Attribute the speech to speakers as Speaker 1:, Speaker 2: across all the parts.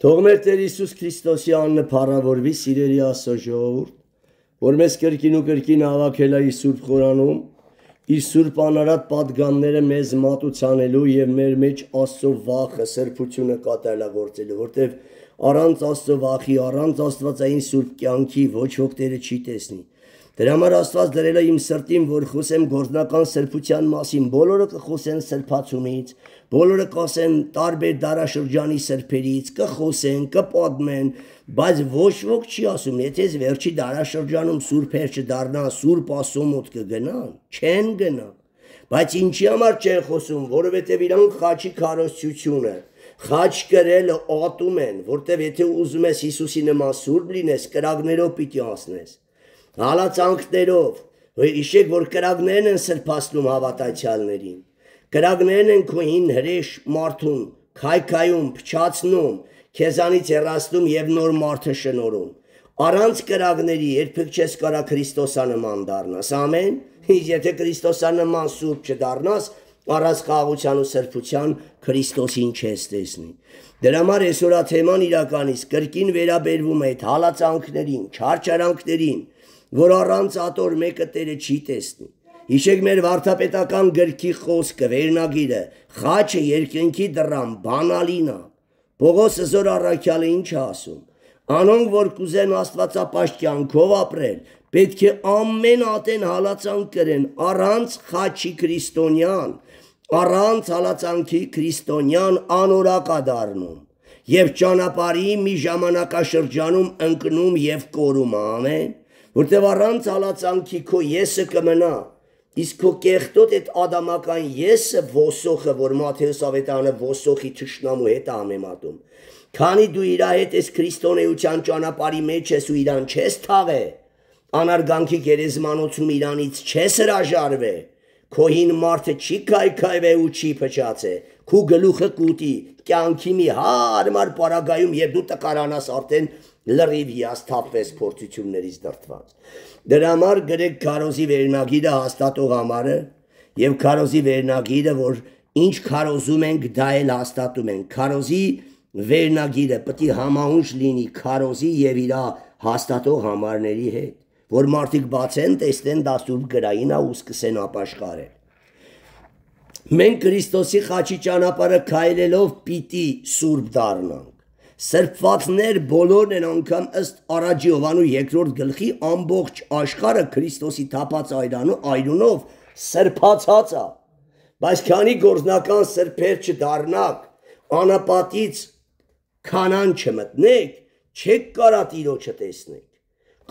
Speaker 1: Թող մեր Տեր Հիսուս Քրիստոսի անունը փառավորվի, սիրելի Աստծո ժողովուրդ, որ մեզ կրկին ու կրկին հավաքել է իր Սուրբ Խորանում, իր Սուրբ անարատ պատգամները մեզ մատուցանելու եւ մեր մեջ Աստծո վախը, սրբությունը կատարելագործելու, որտեւ առանց Աստծո վախի, առանց Աստվածային Սուրբ կյանքի ոչ ոք Տերը չի տեսնի։ Դրա համար Աստված դրել է իմ սրտին, որ խոսեմ գործնական սրբության մասին, բոլորը կխոսեն սրբացումից, բոլորը կասեն տարբեր դարաշրջանի սրբերից, կխոսեն, կպատմեն, բայց ոչ ոք չի ասում, եթե վերջի դարաշրջանում սուրբեր չդառնա, Սուրբ Աստծո մոտ կգնան, չեն գնա։ Բայց ինչի համար չեն խոսում, որովհետև իրանք խաչի քարոզչությունը, խաչ կրելը ատում են, որտև եթե ուզում ես Հիսուսի նման սուրբ լինես, կրակներով պիտի անցնես։ Հալածանքներով, իշեք, որ կրակներն են սրբացնում հավատացյալներին, կրակներն են քո հին հրեշ մարդուն քայքայում, փչացնում, քեզանից հեռացնում եւ նոր մարդը շնորհում։ Առանց կրակների երբեք չես կարա Քրիստոսանման դառնաս, ամեն։ Իսկ եթե Քրիստոսանման սուրբ չդառնաս, առանց խաղաղության ու սրբության Քրիստոսին չես տեսնի։ Դրա համար այսօր թեման իրականից կրկին վերաբերվում է այդ հալածանքներին, չարչարանքներին, որ առանց ատոր մեկը Տերը չի տեսնի։ Հիշեք մեր վարդապետական գրքի խոսքը, վերնագիրը, խաչը երկնքի դռան, բանալինա։ Պողոսը զոր առաքյալը ինչ է ասում։ Անոնք, որ կուզեն աստվածապաշտ կյանքով ապրել, պետք է ամեն ատեն հալածանք կրեն, առանց խաչի քրիստոնյան, առանց հալածանքի քրիստոնյան անորակ է դառնում եւ ճանապարհի մի ժամանակաշրջանում ընկնում եւ կորում, ամեն։ Որտեւ առանց հալածանքի քո եսը կմնա, իսկ քո կեղտոտ այդ ադամական եսը ոսոխը, որ Մատթեոս ավետարանը ոսոխի թշնամու հետ է համեմատում, քանի դու իր հետ ես քրիստոնեության ճանապարհի մեջ ես ու իրան չես թաղե, անարգանքի գերեզմանոցում իրանից չես հրաժարվե, քո հին մարդը չի քայքայվե ու չի փչացե, քո գլուխը կուտի, կյանքի մի հարմար պարագայում եւ դու տկարանաս արդեն լրիվ հիասթափվես փորձություններից դրդված։ Դրա համար գրեք քարոզի վերնագիրը հաստատող համարը եւ քարոզի վերնագիրը, որ ինչ քարոզում ենք, դա էլ հաստատում ենք։ Քարոզի վերնագիրը պետք է համահունչ լինի քարոզի եւ իր հաստատող համարների հետ, որ մարդիկ բացեն, տեսնեն դա սուրբ գրային է ու սկսեն ապաշխարել։ Մենք Քրիստոսի խաչի ճանապարհը քայլելով պիտի սուրբ դառնանք։ Սրբվածներ բոլորն են անգամ ըստ Արաջի Հովանու 2-րդ գլխի ամբողջ աշխարհը Քրիստոսի թափած այրունով սրբացած է։ Բայց քանի գործնական սրբեր չդառնաք, անապատից քանան չմտնեք, չեք կարա Տիրոջը տեսնեք։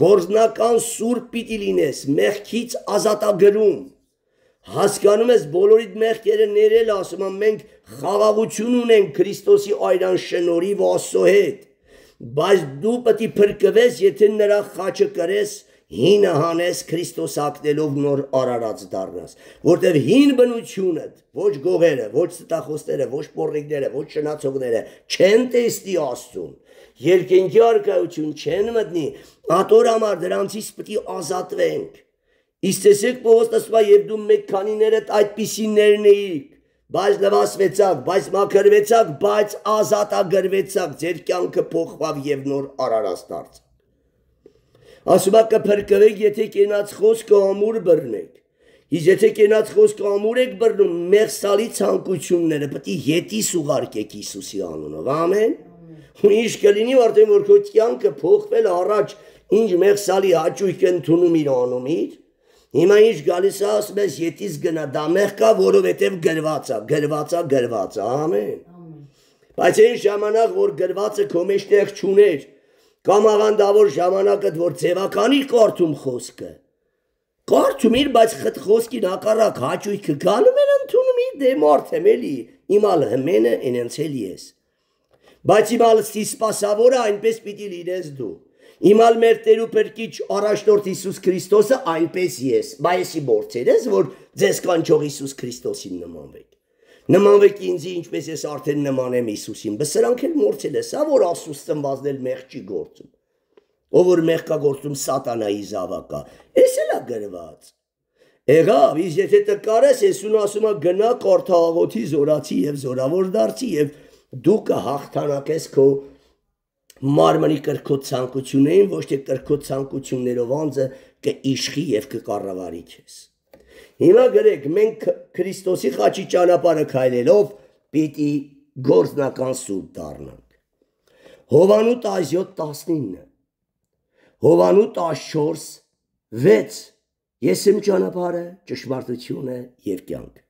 Speaker 1: Գործնական սուրբ պիտի լինես, մեղքից ազատագրում։ Հասկանում ես բոլորիդ մեղքերը ներել, ասում եմ, մենք խաղաղություն ունենք Քրիստոսի այրան շնորհիվ Աստծո հետ, բայց դու պետք է փրկվես, եթե նրա խաչը կրես, հինը հանես Քրիստոս ակնելով նոր արարած դառնաս, որտեղ հին բնությունդ, ոչ գողերը, ոչ ստախոսները, ոչ պոռիկները, ոչ շնացողները չեն տեսնի Աստծուն, երկնքի արքայություն չեն մտնի, ատոր համար դրանցից պետք է ազատվենք։ Իսկ տեսեք Պողոս ասում է, եւ դու մեկ քանիներդ այդպիսիներն էիք, բայց լվացվեցաք, բայց մաքրվեցաք, բայց ազատագրվեցաք, ձեր կյանքը փոխվավ եւ նոր արարած դարձավ։ Ասում է կփրկվեք, եթե կենաց խոսքը ամուր բռնեք։ Իսկ եթե կենաց խոսքը ամուր եք բռնում, մեղսալի ցանկությունները պետք է յետիս ուղարկեք Հիսուսի անունով, ամեն։ Ու ինչ կլինի, արդեն որ քո կյանքը փոխվել առաջ, ինչ մեղսալի հաճույք ընդունում իր անունից, հիմա ինչ գալիս է, ասում ես յետիս գնա, դա մեղ կա, որովհետև գրված է, ամեն։ Բայց այն ժամանակ, որ գրվածը քո մեջ տեղ չուներ, կամ աղանդավոր ժամանակդ, որ ձևականի կարդում խոսքը, կարդում իր, բայց խոսքին հակառակ հաճույքը գալում էր ընդունում իր դեմ արդեմ էլի, իմալ հմենը ինենց էլի ես։ Բայց իմալ սպասավորը այնպես պիտի լինես դու։ Իմալ մեր Տեր ու Փրկիչ առաջնորդ Հիսուս Քրիստոսը այնպես ես, բայեսի գործեր ես, որ ձեզ կանչող Հիսուս Քրիստոսին նմանվեք։ Նմանվեք ինձ, ինչպես ես արդեն նմանեմ Հիսուսին, բայց սրանք էլ մորցել ես, որ Աստծուց ծնվածն էլ մեղ չի գործում։ Ով որ մեղ կա գործում սատանայի զավակա, էս էլ է գրված։ Եղավ, իսկ եթե տկարես, Եսուն ասում է գնա Կարթաղոթի զորացի եւ զորավոր դարձի եւ դու կհաղթանակես քո մարմնի կրքոտ ցանկություններին, ոչ թե կրքոտ ցանկություններով անձը կիշխի եւ կկառավարի քեզ։ Հիմա գրեք, մենք Քրիստոսի խաչի ճանապարհը քայլելով պիտի գործնական սուրբ դառնանք։ Հովանոց 17:19, Հովանոց 14:6, ես եմ ճանապարհը, ճշմարտությունը եւ կյանքը։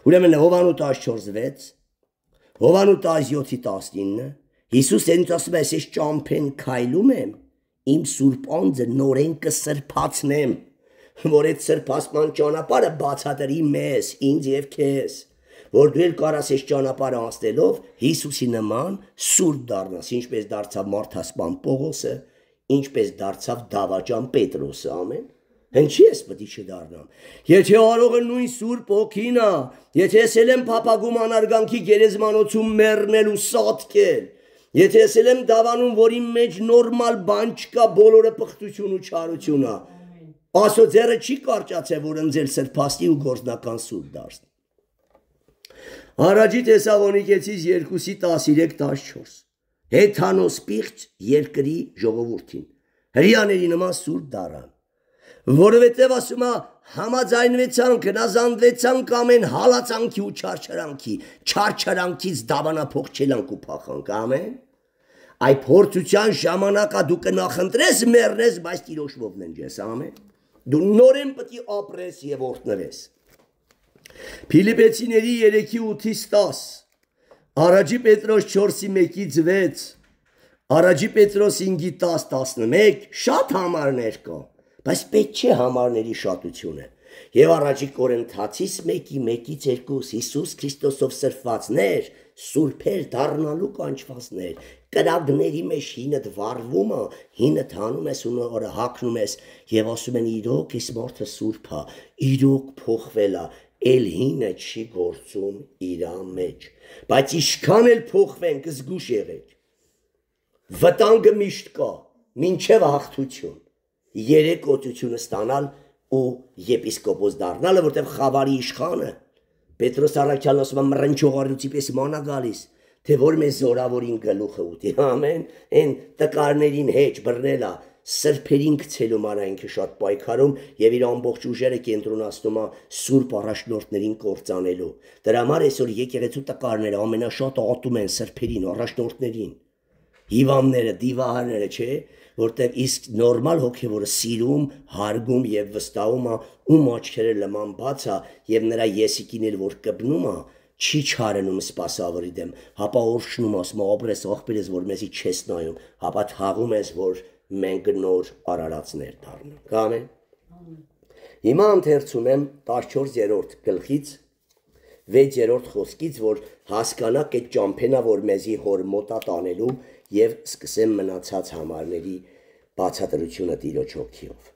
Speaker 1: Ուրեմն Հովանոց 14:6, Հովանոց 17:19, Հիսուս ինձ ասում է, ես ճամփեն քայլում եմ, իմ սուրբ անձը նորեն կսրբացնեմ, որ այդ սրբացման ճանապարհը բացատրի մեզ, ինձ եւ քեզ, որ դու էլ կարաս այս ճանապարհը անցնելով Հիսուսի նման սուրբ դառնաս, ինչպես դարձավ Մարդասպան Պողոսը, ինչպես դարձավ Դավաճան Պետրոսը, ամեն։ Ինչի՞ ես պետք է չդառնամ։ Եթե արողը նույն սուրբ ոգին է, եթե ես եմ փափագում անարգանքի գերեզմանոցում մեռնել ու սատկել, եթե ես եմ դավանում, որ իմ մեջ նորմալ բան չկա, բոլորը պղտություն ու չարություն է, Աստծո ձեռը չի կարճացել, որ ընձել սրբացնի ու գործնական սուրբ դարձնի։ Առաջի Թեսաղոնիկեցիս 2:13-14, Հեթանոս պիղծ երկրի ժողովուրդին, հրեաների նման սուրբ դառան, որովհետև ասում է համաձայնվեցանք, հնազանդվեցանք ամեն հալածանքի ու չարչարանքից դավանափոխ չելանք ու փախանք, ամեն։ Այդ փորձության ժամանակա դու կնախընտրես մեռնես, բայց Տիրոջով ննջես, ամեն։ Դու նորեն պետք է ապրես եւ օրհնվես։ Փիլիպեցիների 3:8-10, Առաջի Պետրոս 4:1-6, Առաջի Պետրոս 5:10-11, շատ համարներ կա, բայց պետք չէ համարների շատությունը։ Եվ Առաջի Կորինթացիս 1:1-2 Հիսուս Քրիստոսով սրբվածներ, սուրբեր դառնալու կանչվածներ, կրակների մեջ հինդ վառվում է, հինդ հանում ես ու նորը հագնում ես եւ ասում են իրոք այս մարդը սուրբ է, իրոք փոխվել է, էլ հինը չի գործում իր մեջ, բայց ինչքան էլ փոխվենք զգուշ եղեք։ Վտանգը միշտ կա, մինչև հաղթություն, երեք օծությունը ստանալ ու եպիսկոպոս դառնալը, որտեղ խավարի իշխանը Պետրոս առաքյալն ասում է մռնչողարուցի պես մանա գալիս, թե որ մեզ զորավորին գլուխը ուտի, ամեն, այն տկարներին հեչ բռնելա, սրբերին գցելու մանա ինքը շատ պայքարում եւ իր ամբողջ ուժերը կենտրոնացնում է սուրբ առաջնորդներին կործանելու։ Դրա համար այսօր եկեղեցու տկարները ամենաշատ ատում են սրբերին, առաջնորդներին, հիվանդները, դիվահարները, չէ, որտեղ իսկ նորմալ հոգևորը սիրում, հարգում եւ վստահում է, ում աչքերը լման բաց է եւ նրա եսիկին էլ որ կբնում է, չի չարնում սպասավորի դեմ, հապա օրշնում ասում ապրես աղբերես, որ մեզի չես նայում, հապա թաղում ես, որ մենք նոր արարածներ դառնանք, ամեն։ Հիմա ընթերցում եմ 14-րդ գլխից 6-րդ խոսքից, որ հասկանաք այդ ճամփենա, որ մեզի հոր մոտա տանելու եւ սկսեմ մնացած համարների բացատրությունը Տիրոջ հոգիով։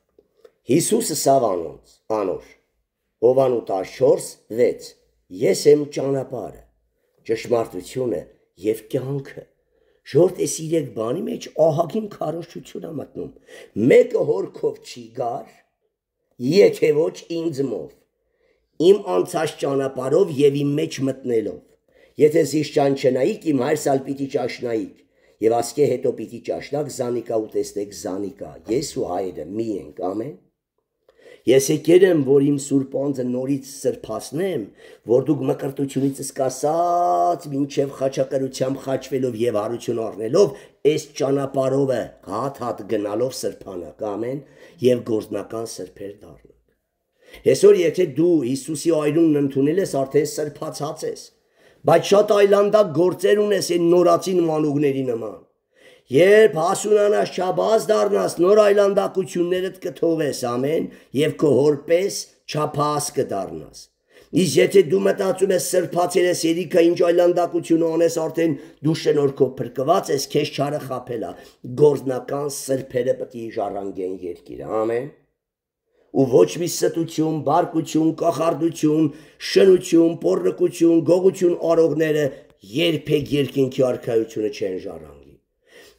Speaker 1: Հիսուսը սավ անոր, Հովանոց 14:6, ես եմ ճանապարհը, ճշմարտությունը եւ կյանքը։ Շորտ էս իրեք բանի մեջ ահագին քարոզչություն է մտնում։ Մեկը հորքով չի գար, եթե ոչ ինձմով, իմ անցած ճանապարհով եւ իմ մեջ մտնելով։ Եթե զիս ճանչնայիք, իմ հայրս ալ պիտի ճաշնայիք, եւ ասկե հետո պիտի ճաշնակ զանիկա ու տեսնեք զանիկա, ես ու հայրը մի ենք, ամեն։ Ես եկել եմ, որ իմ սուրբ անձը նորից սրբացնեմ, որ դուք մկրտությունից սկսած մինչև խաչակրությամբ խաչվելով եւ հարություն առնելով, այս ճանապարհով հատ գնալով սրբանակ, ամեն, եւ գործնական սրբեր դառնաք։ Այսօր եթե դու Հիսուսի այրունն ընդունել ես, արդեն սրբացած ես, բայց շատ այլանդակ գործեր ունես այն նորացին մանուկների նման։ Երբ հասունանաս չափած դառնաս, նոր այլանդակություններդ կթողես, ամեն, եւ քո հորպես չափած կդառնաս։ Իսկ եթե դու մտածում ես սրբացել ես երիքը, ինչ այլանդակություն անես, արդեն դու շնորհքով փրկված ես, քեզ չարը խաբել է, գործնական սրբերը պետք է ժառանգեն երկիրը, ամեն։ Ու ոչ մի ստություն, բարկություն, կախարդություն, շնություն, պոռնկություն, գողություն արողները երբեք երկինքի արքայությունը չեն ժառանգի։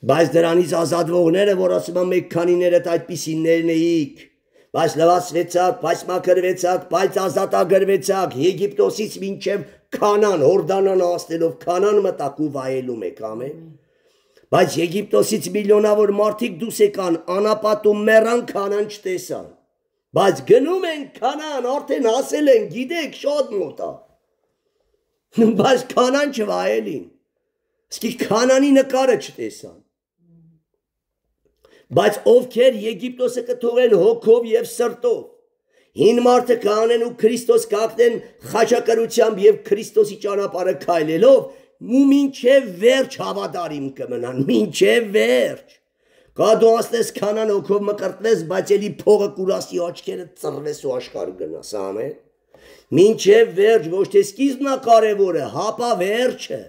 Speaker 1: Բայց դրանից ազատվողները, որ ասում են մեկ քանիներդ այդպիսիներն էիք, բայց լվացվեցաք, բայց մաքրվեցաք, բայց ազատագրվեցաք, Եգիպտոսից մինչև Քանան, Հորդանան անցնելով Քանան մտաք ու վայելում եք, ամեն։ Բայց Եգիպտոսից միլիոնավոր մարդիկ դուրս եկան, անապատում մեռան, Քանան չտեսան։ Բայց գնում են Քանան, արդեն հասել են, գիտեք, շատ մոտ է։ Բայց Քանան չվայելին։ Իսկ Քանանի նկարը չտեսան։ Բայց ովքեր Եգիպտոսը կթողեն հոգով եւ սրտով, հին մարդը կանեն ու Քրիստոս կակնեն խաչակրությամբ եւ Քրիստոսի ճանապարհը քայլելով, ու մինչև վերջ հավատարիմ կմնան, մինչև վերջ։ Կա դու ասես Քանան հոգով մկրտվես, բայց էլի փողը կուրասի աչքերը ծռվես ու աշխարհ գնաս, ամեն։ Մինչև վերջ, ոչ թե սկիզբն է կարևորը, հապա վերջը։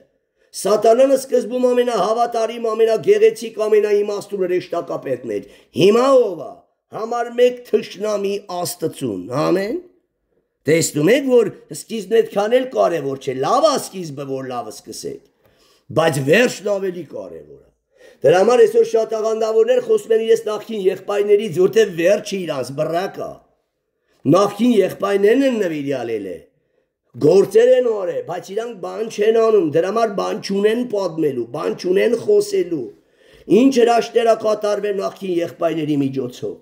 Speaker 1: Սատանան սկզբում ամենահավատարիմ, ամենագեղեցիկ, ամենաիմաստուն հրեշտակապետն էր։ Հիմա ով է։ Համար մեկ թշնամի Աստծուն, ամեն։ Տեսնում եք, որ սկիզբն այդքան էլ կարևոր չէ, լավ է սկիզբը, որ լավը սկսեք, բայց վերջն ավելի կարևոր է։ Դրա համար այսօր շատ աղանդավորներ խոսում են իրենց նախկին եղբայրներից, որտեղ վերջը իրանց բռակ է։ Նախկին եղբայրներն են նվիրյալել է, գործեր են արել, բայց իրանք բան չեն անում, դրա համար բան չունեն պատմելու, բան չունեն խոսելու։ Ինչ հրաշքներ կատարվել նախկին եղբայրների միջոցով։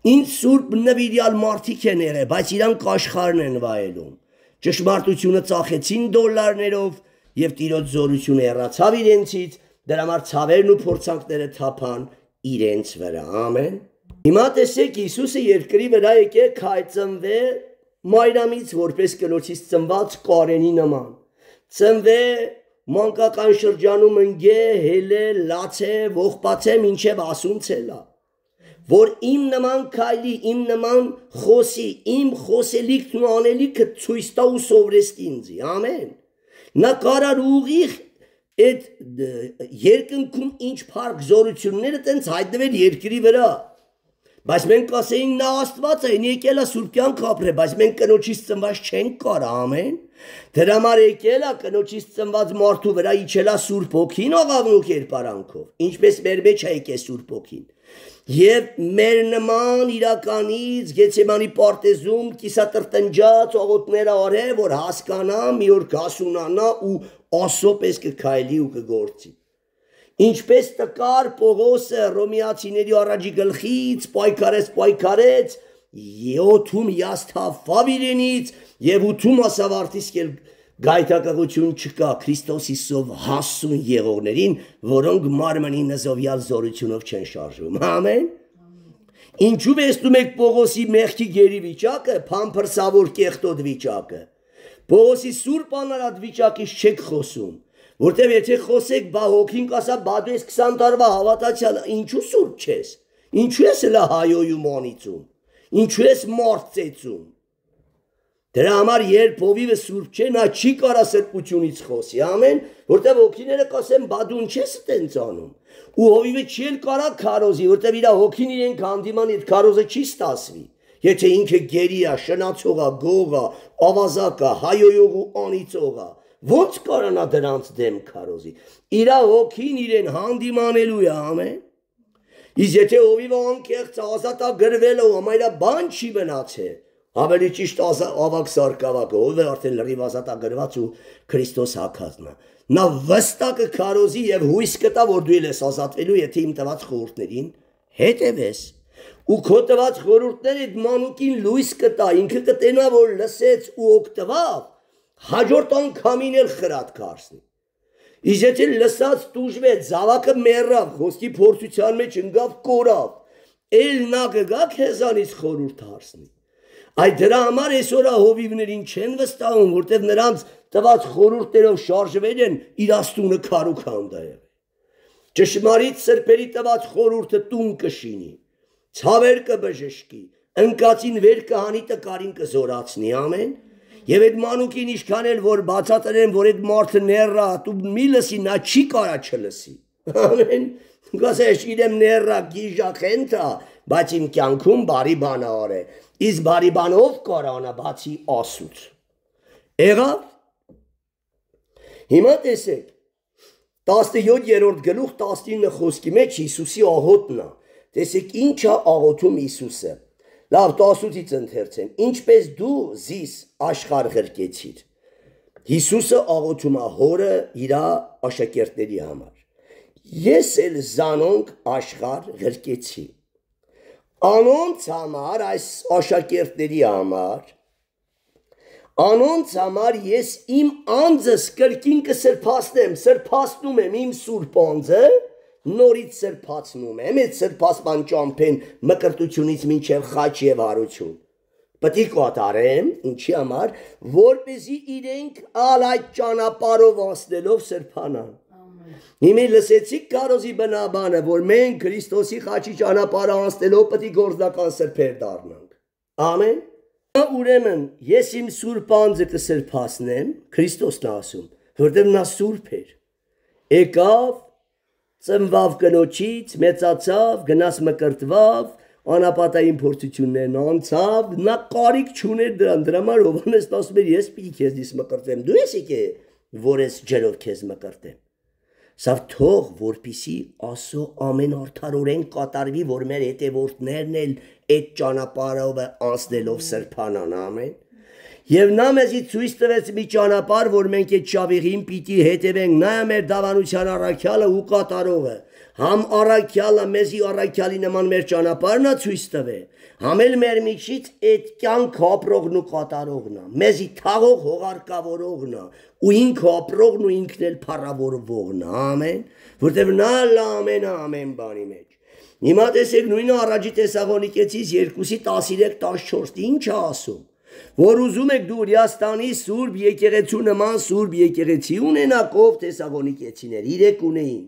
Speaker 1: Ինչ սուրբ նվիրյալ մարդիկ են եղել, բայց իրանք աշխարհն են վայելում։ Ճշմարտությունը ծախեցին դոլարներով եւ Տիրոջ զորությունը հեռացավ իրենցից, դրա համար ցավերն ու փորձանքները թափան իրենց վրա, ամեն։ Հիմա տեսեք, Հիսուսը երկրի վրա եկել քայծնվե մայրամից, որպես կնոջից ծնված Կարենի նման։ Ծնվե մանկական շրջանում ընկե, հելե, լացե, ողբացե, մինչև ասունցելա, որ իմ նման քայլի, իմ նման խոսի, իմ խոսելիքն ու անելիքը ցույց տա ու սովորեցի ինձ, ամեն։ Նա կարար ուղիղ այդ երկնքում ինչ փառք զորությունները տենց հայտնվել երկրի վրա։ Բայց մենք ասեինք նա Աստված է, եկել է սուրբ կյանք ապրել, բայց մենք կնոջից ծնված չենք կարա, ամեն։ Դրա համար եկել է կնոջից ծնված մարդու վրա իջել է Սուրբ Հոգին աղավնու կերպարանքով, ինչպես մեր մեջ է եկել Սուրբ Հոգին։ Եվ մեր նման իրականից Գեցեմանի պարտեզում կիսատրտնջած աղոթներ արել, որ հասկանա, մի օր կհասունանա ու Աստծո պես կքայլի ու կգործի։ Ինչպես տկար Պողոսը Ռոմեացիների առաջի գլխից պայքարեց, 7-ում յասթափավ իրենից եւ 8-ում ասավ արդիսկ գայթակղություն չկա Քրիստոս Հիսուսով հասուն եղողներին, որոնք մարմնի նզովյալ զորությունով չեն շարժվում։ Ամեն։ Ինչու տեսնում եք Պողոսի մեղքի գերի վիճակը, փամփրսավոր կեղտոտ վիճակը։ Պողոսի սուրբ անարատ վիճակից չեք խոսում, որտեղ եթե խոսեք, բա հոգին կասա, բա դու ես 20 տարվա հավատացյալ, ինչու սուրբ չես։ Ինչու ես հլա հայոյում անիծում։ Ինչու ես մարդ ծեծում։ Դրա համար երբ հովիվը սուրբ չէ, նա չի կարա սրբությունից խոսի, ամեն, որտեղ հոգիները կասեն, բա դու ինչ ես տենց անում։ Ու հովիվը չի էլ կարա քարոզի, որտեղ իր հոգին իրեն հանդիման այդ քարոզը չի ստասվի։ Եթե ինքը գերի է, շնացող է, գող է, ավազակ է, հայոյող ու անիծող է, ո՞նց կարանա դրանց դեմ քարոզի։ Իր հոգին իրեն հանդիմանելու է, ամեն։ Իսկ եթե հովիվը անկեղծ ազատագրվել ու ամայրա բան չի մնացել, ավելի ճիշտ ավակ սարկավակը, ով է արդեն լրիվ ազատագրված ու Քրիստոս հագածն է։ Նա վստահ կքարոզի եւ հույս կտա, որ դու ես ազատվելու, եթե իմ տված խորհուրդներին հետևես։ Ու քո տված խորհուրդները այդ մանուկին լույս կտա, ինքը կտենա, որ լսեց ու օգտվավ, հաջորդ անգամին էլ խրատ կհարցնի։ Իսկ եթե լսած տուժվեց, զավակը մեռավ, խոսքի փորձության մեջ ընկավ, կորավ, էլ նա կգա քեզանից խորհուրդ հարցնի։ Այդ դրա համար այսօր հովիվներին չեն վստահում, որտեղ նրանց տված խորհուրդներով շարժվել են, իր աստունը քարու քանդա եղել։ Ճշմարիտ սրբերի տված խորհուրդը տուն կշինի, ցավեր կբժշկի, ընկածին վեր կհանի, տկարին կզորացնի, ամեն։ Եվ այդ մանուկին ինչքան էլ որ բացատրեն, որ այդ մարդը ներրա, դու մի լսի, նա չի կարա չլսի, ամեն։ Գասես իրեմ ներրա գիժախենթա, բայց իմ կյանքում բարի բան արել։ Իսկ բարի բանով կարանա բացի Աստծուց։ Եղավ։ Հիմա տեսեք 17-րդ գլուխ 19 խոսքի մեջ Հիսուսի աղոթն է։ Տեսեք ինչ է աղոթում Հիսուսը։ Լավ 18-ից ընթերցեմ։ Ինչպես դու զիս աշխարհ ղրկեցիր։ Հիսուսը աղոթում է հորը իր աշակերտների համար։ Ես էլ զանոնք աշխարհ գրկեցի։ Անոնց համար այս աշակերտների համար Անոնց համար ես իմ անձս կրկին կսրբացնեմ, սրբացնում եմ իմ սուրբ անձը, նորից սրբացնում եմ, այդ սրբացման ճամփեն մկրտությունից մինչև խաչ եւ հարություն։ Պետք է կատարեմ, ինչի համար, որպեսզի իրենք այդ ճանապարհով անցնելով սրբանան։ Հիմա լսեցիք Քարոզի բնաբանը, որ մենք Քրիստոսի խաչի ճանապարհը անցնելով պետք է գործնական սրբեր դառնանք։ Ամեն։ Ուրեմն ես իմ սուրբ անձը կսրբացնեմ, Քրիստոսն է ասում, որտեղ նա սուրբ էր։ Եկավ, ծնվավ կնոջից, մեծացավ, գնաց մկրտվավ, անապատային փորձություններն անցավ, նա կարիք չուներ դրան, դրա համար Հովհաննեսն ասում էր, ես պիտի քեզնից մկրտեմ, դու ես եկե, որ ես ջրով քեզ մկրտեմ։ Սա թող որպիսի ասո ամեն արդարորեն կատարվի, որ մեր հետևորդներն էլ այդ ճանապարհով անցնելով սրբանան, ամեն։ Եվ նա մեզի ցույց տվեց մի ճանապարհ, որ մենք այդ շավիղին պիտի հետևենք, նա մեր դավանության առաքյալը ու կատարողը։ Համ առաքյալը մեզի առաքյալի նման մեր ճանապարհն է ցույց տվե, համ էլ մեր միջից այդ կյանք ապրողն ու կատարողն է, մեզի թաղող հողարկավորողն է, ու ինքը ապրողն ու ինքն էլ փառավորվողն է, ամեն, որտեղ նա ամեն բանի մեջ։ Հիմա տեսեք նույնը առաջի Թեսաղոնիկեցիս 2:13-14 ինչ է ասում, որ ուզում եք դու Հրեաստանի սուրբ եկեղեցու նման սուրբ եկեղեցի ունենաք, ով Թեսաղոնիկեցիներ 3 ունեին։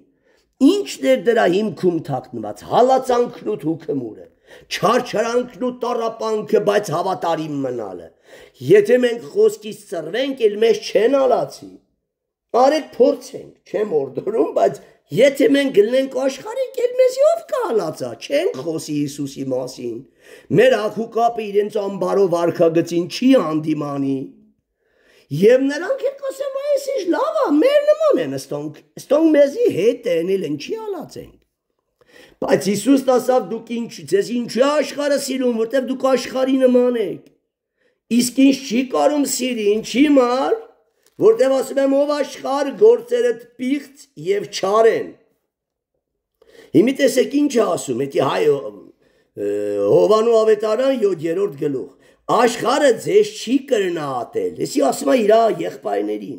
Speaker 1: Ինչն էր դրա հիմքում թաքնված, հալածանքն ու թուքմուրը, չարչարանքն ու տառապանքը, բայց հավատարիմ մնալը։ Եթե մենք խոսքից ծռվենք, էլ մեզ չեն հալածի։ Արեք փորձենք, չեմ օրդորում, բայց եթե մենք գտնենք աշխարհիկ, էլ մեզի ով կհալածա, չենք խոսի Հիսուսի մասին։ Մեր աղուկապը իրենց ամբարով արքագծին չի հանդիմանի։ Եվ նրանք էլ կասեն, այս ինչ լավ է, մեր նման են ստոնք մեզի հետ են, էլ ինչի հալածենք։ Բայց Հիսուսն ասավ, դուք ձեզ ինչու է աշխարհը սիրում, որտեղ դուք աշխարհի նման եք։ Իսկ ինչ չի կարում սիրի, ինչի մար, որտեղ ասում եմ, ով աշխարհ գործերը պիղծ եւ չար են։ Հիմա տեսեք ինչ է ասում, դա հայ Հովանու ավետարան 7-րդ գլուխ։ Աշխարհը ձեզ չի կրնահատել, էսի ասում է իր եղբայրներին,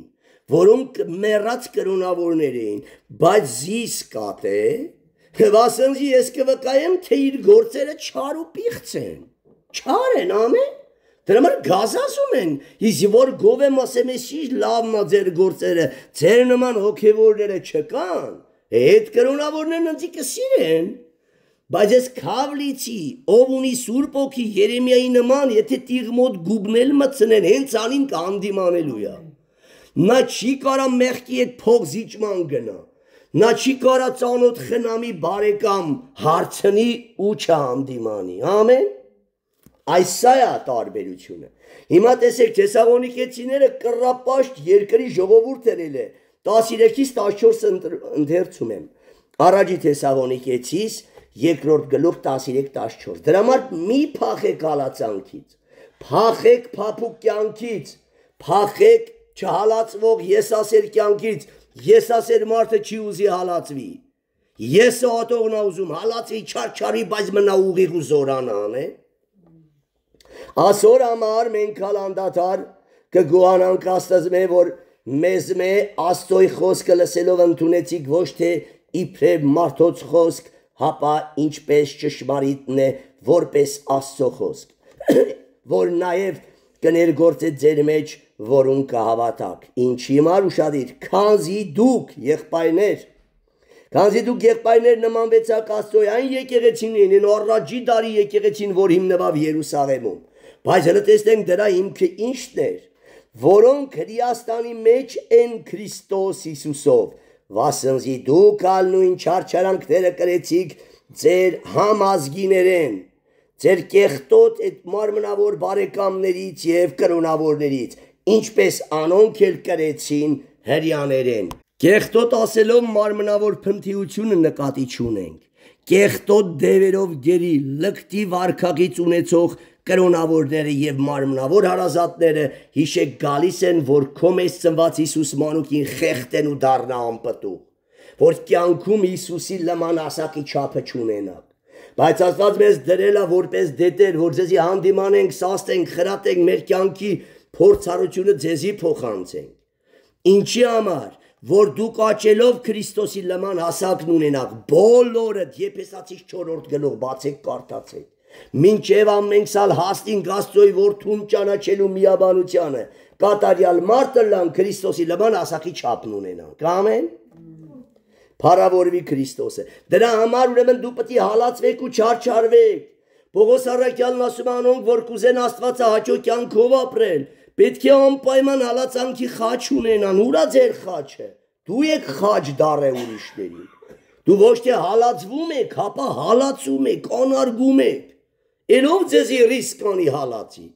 Speaker 1: որոնք մեռած կրոնավորներ էին, բայց զիս կատե, վասնզի ես կվկայեմ, թե իր գործերը չար ու պիղծ են, չար են, ամեն, դրա համար գազազում են, իսկ որ գովեմ ասեմ, ես ինչ լավն է ձեր գործերը, ձեր նման հոգևորները չկան, այդ կրոնավորներն ընձի կսիրեն, բայց ես քավլիցի, ով ունի սուրբ օքի Երեմիայի նման, եթե տիղ մոտ գուբնել մտցնեն, հենց անին կհանդիմանելու է։ Նա չի կարա մեղքի հետ փող զիջման գնա, նա չի կարա ծանոթ խնամի բարեկամ հարցնի ու չհանդիմանի, ամեն։ Այս է տարբերությունը։ Հիմա տեսեք, Թեսաղոնիկեցիները կռապաշտ երկրի ժողովուրդ են էլ 13-14 ընթերցում եմ։ Առաջի Թեսաղոնիկեցիս 2-րդ գլուխ 13-14։ Դրա համար մի փախեք հալածանքից, փախեք փափուկ կյանքից, փախեք չհալածվող եսասեր կյանքից, եսասեր մարդը չի ուզի հալածվի։ Եսը ատողն է ուզում հալածվի չարչարի, բայց մնա ուղիղ ու զորանան է։ Ասոր համար մենք հալանդատար կգոհանանք Աստծմե, որ մեզմե Աստծոյ խոսքը լսելով ընդունեցիք ոչ թե իբրև մարդոց խոսք, հապա ինչպես ճշմարիտն է, որպես Աստծո խոսք, որ նաև կներգործե ձեր մեջ, որուն կհավատաք, ինչի համար ուշադիր, քանզի դուք եղբայրներ նմանվեցաք Աստծոյ այն եկեղեցին են առաջի դարի եկեղեցին, որ հիմնվավ Երուսաղեմում, բայց հենց տեսնենք դրա հիմքը ինչն էր, որոնք Հրեաստանի մեջ են Քրիստոս Հիսուսով, վասնզի դուք ալ նույն չարչարանքները կրեցիք ձեր համազգիներեն, ձեր կեղտոտ այդ մարմնավոր բարեկամներից եւ կրոնավորներից, ինչպես անոնք էլ կրեցին հրյաներեն։ Կեղտոտ ասելով մարմնավոր փնթիությունը նկատի չունենք, կեղտոտ դևերով գերի լկտի վարքագից ունեցող կրոնավորները եւ մարմնավոր հարազատները հիշեք գալիս են, որ քո մեջ ծնված Հիսուս մանուկին խեղտեն ու դառնա անպտուղ, որ կյանքում Հիսուսի լման ասակի չափը չունենաք։ Բայց Աստված մեզ դրել է որպես դետեր, որ ձեզի հանդիմանենք, սաստենք, խրատենք, մեր կյանքի փորձառությունը ձեզի փոխանցենք։ Ինչի համար, որ դուք աճելով Քրիստոսի լման հասակն ունենաք, բոլորդ Եփեսացիս 4-րդ գլուխ բացեք, կարդացեք։ Մինչև ամենքսալ հասնենք Աստծոյ որդուն ճանաչելու միաբանությանը, կատարյալ մարդը լան Քրիստոսի լման հասակի չափն ունենանք։ Ամեն։ Փառավորվի Քրիստոսը։ Դրա համար ուրեմն դու պետք է հալածվեք ու չարչարվեք։ Պողոս առաքյալն ասում է անոնք, որ կուզեն Աստվածը հաճո կյանքով ապրել, պետք է անպայման հալածանքի խաչ ունենան։ Ուրա ձեր խաչը։ Դու եք խաչ դառը ուրիշներին։ Դու ոչ թե հալածվում եք, հապա հալածում եք, անարգում եք։ Էլով ձեզի ռիսկ կանի հալածի։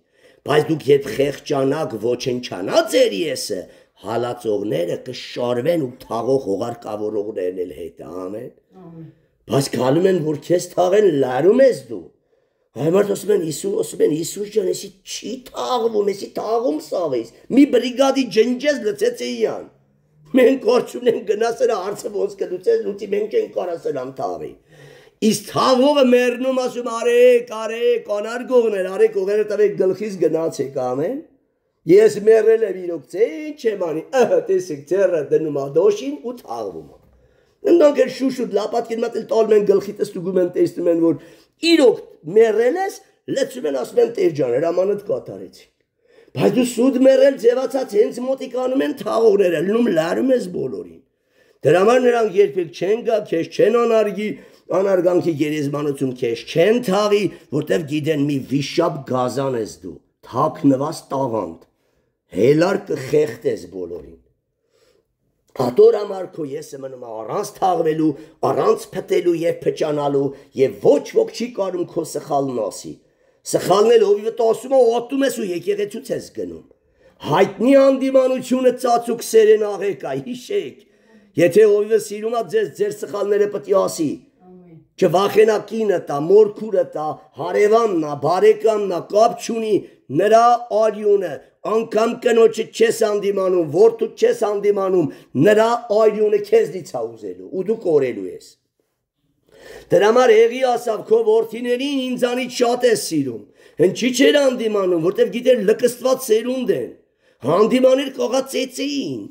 Speaker 1: Բայց դուք երբ խեղճանաք, ոչնչանա ձեր եսը, հալածողները կշարվեն ու թաղող հողարկավորողներն էլ հետ, ամեն։ Բայց գալում են, որ քեզ թաղեն, լարում ես դու։ Այմարդ ասում են, Իսուս ջան, եսի չի թաղվում, եսի թաղում սաղես, մի բրիգադի ջնջես լծեց էյան։ Մենք կորչում ենք գնասերը հարցը ոնց կլուծես, լուծի մենք ենք կարասրան թաղի։ Իսկ թաղողը մերնում ասում արեք, անարգողներ, արեք ողերը տվեք գլխից գնացեք, ամեն։ Ես մերել եմ իրոք, ինչ եմ անի, տեսեք, ձերը դնում ադոշին ու թաղվում։ Ընդանք էլ շուշուտ լապատքին մատել տալում են գլխի տստուգում են, տեսնում են, որ իրոք մերել ես, լեցում են ասում են տեր ջան, հրամանդ կատարեցին։ Բայց դու սուտ մերել ձևացած հենց մոտիկանում են թաղողները, լնում լարում ես բոլորին։ Դրա համար նրանք երբեք չեն գա, քեզ չեն անարգի, անարգանքի գերեզմանություն քեզ չեն թաղի, որտեվ գիտեն մի վիշապ գազան ես դու, թաքնված տաղանդ, հելար կխեղտես բոլորին։ Ատոր համար քո եսը մնում է առանց թաղվելու, առանց փտելու եւ փճանալու եւ ոչ ոք չի կարում քո սխալն ասի։ Սխալն էլ ով ասում է ոտում ես ու եկեղեցուց ես գնում։ Հայտնի հանդիմանությունը ծածուկ սերեն աղեկ է, հիշեք։ Եթե ով սիրում է ձեր սխալները պետք է ասի։ Չվախենա կինը տա, մորքուրը տա, հարևանն է, բարեկամն է, կապ չունի, նրա արյունը, անգամ կնոջը չես հանդիմանում, որդուդ չես հանդիմանում, նրա արյունը քեզնից է ուզելու ու դու կորելու ես։ Դրա համար Հեղի ասավ քո որդիներին ինձանից շատ ես սիրում։ Հնչի չէր հանդիմանում, որտեվ գիտեր լկստված սերունդ են։ Հանդիմանիր կողացեցեին,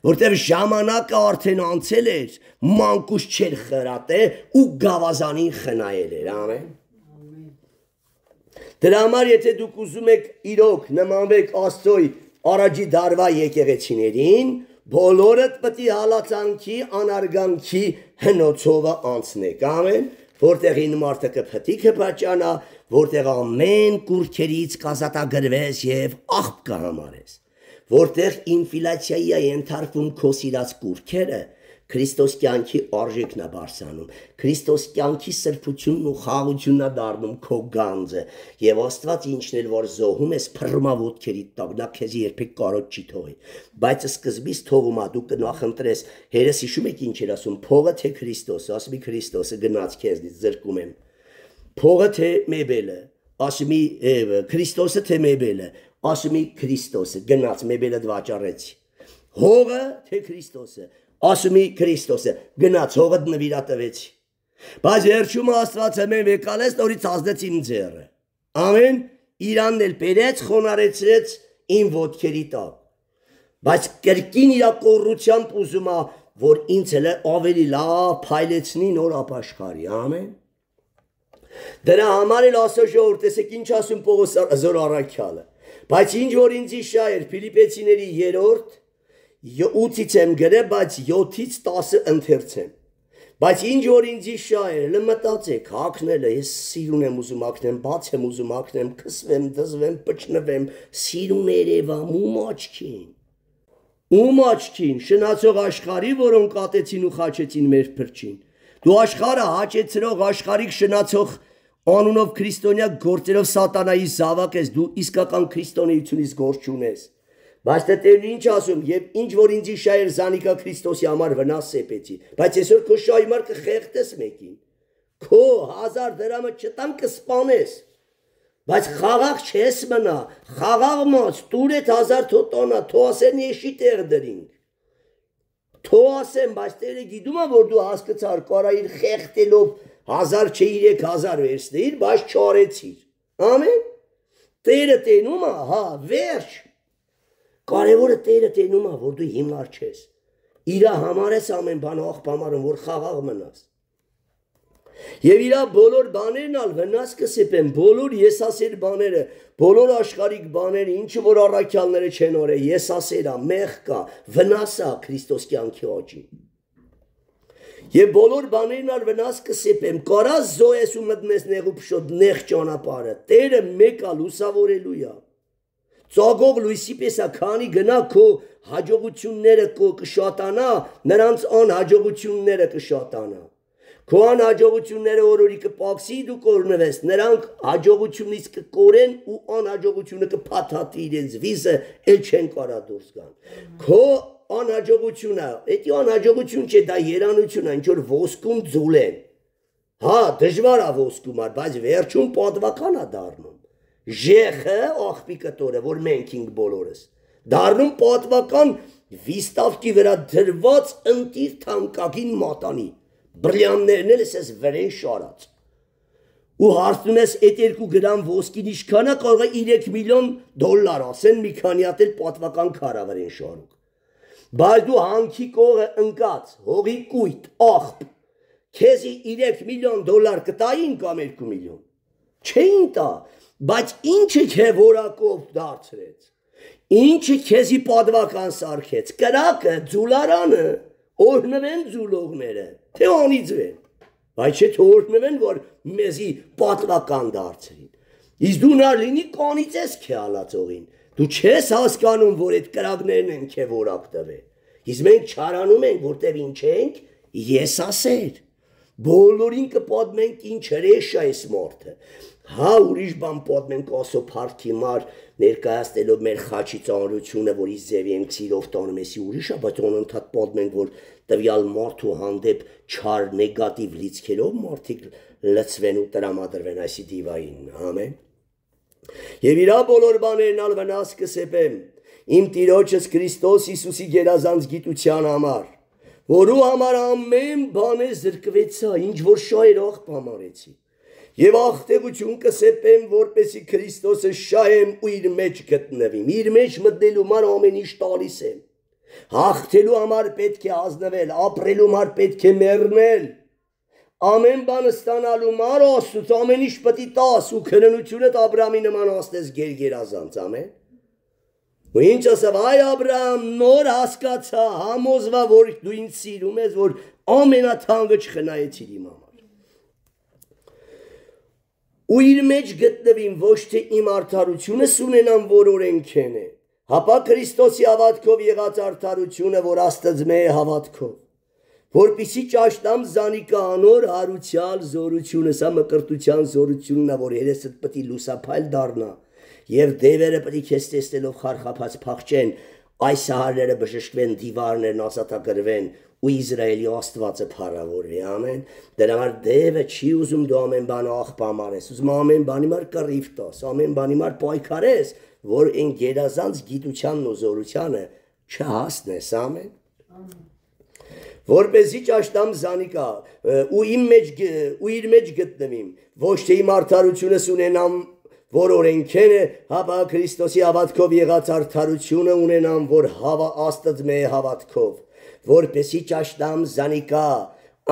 Speaker 1: որտեվ ժամանակը արդեն անցել էր, մանկուց չէր խրատե ու գավազանին խնայել էր, ամեն։ Դրա համար եթե դուք ուզում եք իրոք նմանվեք Աստծոյ առաջի դարվա եկեղեցիներին, բոլորդ պետք է հալածանքի, անարգանքի հնոցովը անցնեք, ամեն, որտեղ ին մարդը կփտի կպաճանա, որտեղ ամեն կուրքերից կազատագրվես եւ աղբ կհամարես, որտեղ ինֆիլացիայի է ենթարկվում քո սիրած կուրքերը, Քրիստոս կյանքի արժեքն է բարձրանում, Քրիստոս կյանքի սրբությունն ու խաղությունն է դառնում քո գանձը, եւ Աստված ինչն էլ որ զոհում ես փռումա ոտքերի տակ, նա քեզ երբեք կարոտ չի թողի, բայց սկզբից թողում է դու կնախընտրես, հերս հիշում եք ինչ էր ասում, փողը թե Քրիստոսը, ասում է Քրիստոսը գնաց քեզնից զրկում եմ, փողը թե մեբելը, ասում է Քրիստոսը թե մեբելը, ասում է Քրիստոսը գնաց մեբելը վաճառեցի, հողը թե Քրիստոսը ասում է Քրիստոսը, գնաց հողդ նվիրատվեցի, բայց վերջումը Աստվածը մեն վեկալեց, նորից ազդեց իմ ձեռը, ամեն, իրանն էլ բերեց, խոնարեցրեց իմ ոտքերի տակ, բայց կրկին իրա կոռուպցիամբ ուզում է, որ ինձ էլ ավելի լավ փայլեցնի նոր ապաշխարի, ամեն։ Դրա համար էլ ասո ժողովուրդ, տեսեք ինչ ասում Պողոս առաքյալը, բայց ինչ որ ինձի շահեր Ֆիլիպեցիների 3 8-ից եմ գրել, բայց 7-ից 10 ընթերցեմ, բայց ինչ որ ինձի շահեր, լմտացեք, հակնելը, ես սիրուն եմ ուզում ակնեմ, բաց եմ ուզում ակնեմ, կսվեմ, դզվեմ, պչնվեմ, սիրուն երևամ, ում աչքին, շնացող աշխարի, որոնք ատեցին ու խաչեցին մեր փրջին, դու աշխարը հաճեցրող, աշխարիկ շնացող, անունով քրիստոնյա գործերով սատանայի զավակ ես, դու իսկական քրիստոնեությունից գործ չունես, բայց Տերն ինչ ասում, եւ ինչ որ ինձի շահեր Զանիկա Քրիստոսի համար վնաս սեպեցի, բայց այսօր քո շահի համար կխեղտես մեկին, քո 1000 դրամը չտան կսպանես, բայց խաղաղ չես մնա, խաղաղ մած, տուր էդ 1000 տոնա, թո ասեն եշի տեղ դրինք, Թո ասեմ, բայց Տերը գիտում է, որ դու հասկացար, կարա իր խեղտելով 1000 չէ 3000 վերցնեիր, բայց չարեցիր։ Ամեն։ Տերը տենում է, հա, վերջ։ Կարևորը Տերը տենում է, որ դու հիմար չես։ Իրա համար ես ամեն բան աղբամարում, որ խաղաղ մնաս։ Եվ իրա բոլոր բաներն ալ վնաս կսեպեն, բոլոր եսասեր բաները, բոլոր աշխարհիկ բաները, ինչը որ առաքյալները չեն օրել, եսասերա, մեղքա, վնասա Քրիստոս կյանքի օջին։ Եվ բոլոր բաներն ալ վնաս կսեպեն, կարաս զոհես ու մտնես նեղու փշոտ նեղ ճանապարհը, Տերը մեկ ալ լուսավորելու է։ Ծագող լույսի պես է, քանի գնա քո հաջողությունները կշատանա, նրանց անհաջողությունները կշատանա։ Քո անհաջողությունները օրորի կպակսի դու կորնվես, նրանք հաջողությունից կկորեն ու անհաջողությունը կփաթաթի իրենց վիզը, էլ չեն կարա դուրս գան։ Քո անհաջողությունը, էդի անհաջողություն չէ, դա երանություն է, ինչ որ ոսկում ձուլեն։ Հա, դժվար է ոսկում, բայց վերջում պատվական է դառնում։ Ժեխը աղբի կտորը, որ մենք ինք բոլորս, դառնում պատվական վիստավքի վրա դրված ընտիր թանկագին մատանի, բրլյաններն էլ ես վրեն շարած, ու հարցնում ես այդ 2 գրամ ոսկին ինչքան է կարող է 3 միլիոն դոլար ասեն, մի քանի հատ էլ պատվական քարա վրեն շարուկ, բայց դու հանքի կողը ընկած, հողի կույտ, աղբ, քեզի 3 միլիոն դոլար կտային կամ 2 միլիոն, չէին տա, բայց ինչը քե որակով դարձրեց, ինչը քեզի պատվական սարքեց, կրակը, ձուլարանը, օրհնվեն ձուլողները, թե անիծվեն, բայց չէ թե օրհնվեն, որ մեզի պատվական դարձրին, իսկ դու նա լինի կանիծես քե հալածողին, դու չես հասկանում, որ այդ կրակներն են քե որակ տվել, իսկ մենք չարանում ենք, որտև ինչ ենք, եսասեր, բոլորին կպատմենք ինչ հրեշ է այս մարդը, հա ուրիշ բան պատմենք ասո փառքի մար ներկայացնելով մեր խաչի ծանրությունը, որի ձևի ենք սիրով տանում էսի ուրիշ է, բայց անընդհատ պատմենք, որ տվյալ մարդու հանդեպ չար նեգատիվ լիցքերով մարդիկ լցվեն ու տրամադրվեն այսի դիվային, ամեն։ Եվ իրա բոլոր բաներն ալ վնաս կսեպեմ, իմ Տիրոջս Քրիստոս Հիսուսի գերազանց գիտության համար, որու համար ամեն բան է զրկվեցա, ինչ որ շահեր աղբ համարեցի։ Եվ աղտեղություն կսեպեմ, որպեսի Քրիստոսը շահեմ ու իր մեջ գտնվիմ, իր մեջ մտնելու համար ամեն ինչ տալիս եմ, հաղթելու համար պետք է ազնվել, ապրելու համար պետք է մեռնել, ամեն բան ստանալու համար Աստծուց ամեն ինչ պետք է տաս ու քննությունդ Աբրահամի նման ասես գերազանց, ամեն։ Ու ինչ ասավ, այ Աբրահամ նոր հասկացա, համոզվա, որ դու ինձ սիրում ես, որ ամենաթանկը չխնայեցիր իմ համար։ Ու իր մեջ գտնվին ոչ թե իմ արդարությունս ունենամ, որ օրենքեն է, հապա Քրիստոսի հավատքով եղած արդարությունը, որ Աստծմե է հավատքով, որպիսի ճաշտամ զանիկա անոր հարուցյալ զորությունը, սա մկրտության զորությունն է, որ երեսդ պտի լուսափայլ դառնա, և դևերը պտի քեզ տեսնելով խարխափած փախչեն, այս սահարները բժշկվեն, դիվարներն ազատագրվեն, ու Իսրայելի Աստվածը փառավորվի, ամեն, դրա համար դևը չի ուզում դու ամեն բան աղբամարես, ուզում ամեն բանի մար կռիվ տաս, ամեն բանի մար պայքարես, որ այն գերազանց գիտությանն ու զորությանը չհասնես, ամեն։ Որպեսզի ճաշտամ զանիկա ու իր մեջ գտնվիմ, ոչ թե իմ արդարությունս ունենամ, որ օրենքեն է, հապա Քրիստոսի հավատքով եղած արդարությունը ունենամ, որ Աստծմե է հավատքով, որպեսի ճաշտամ զանիկա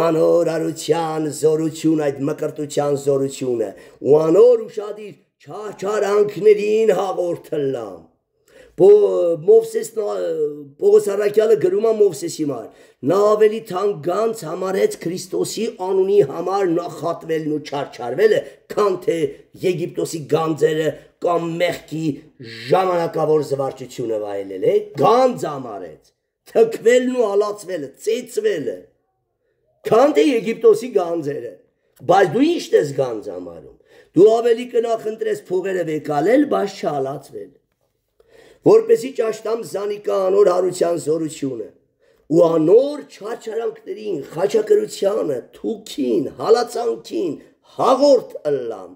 Speaker 1: անոր արության զորություն, այդ մկրտության զորությունը, ու անոր ուշադիր չարչարանքներին հաղորդլամ։ Պողոս առաքյալը գրում է Մովսեսի համար, նա ավելի թանկ գանձ համարեց Քրիստոսի անունի համար նախատվելն ու չարչարվելը, քան թե Եգիպտոսի գանձերը կամ մեղքի ժամանակավոր զվարճությունը վայելել է, գանձ համարեց, թքվելն ու հալածվելը, ծեծվելը, քան թե Եգիպտոսի գանձերը, բայց դու ինչ ես գանձ համարում, դու ավելի կնախընտրես փողերը վեկալել, բայց չհալածվել, որպեսի ճաշտամ զանիկա անոր հարության զորությունը, ու անոր չարչարանքներին, խաչակրությանը, թուքին, հալածանքին, հաղորդ ըլլամ,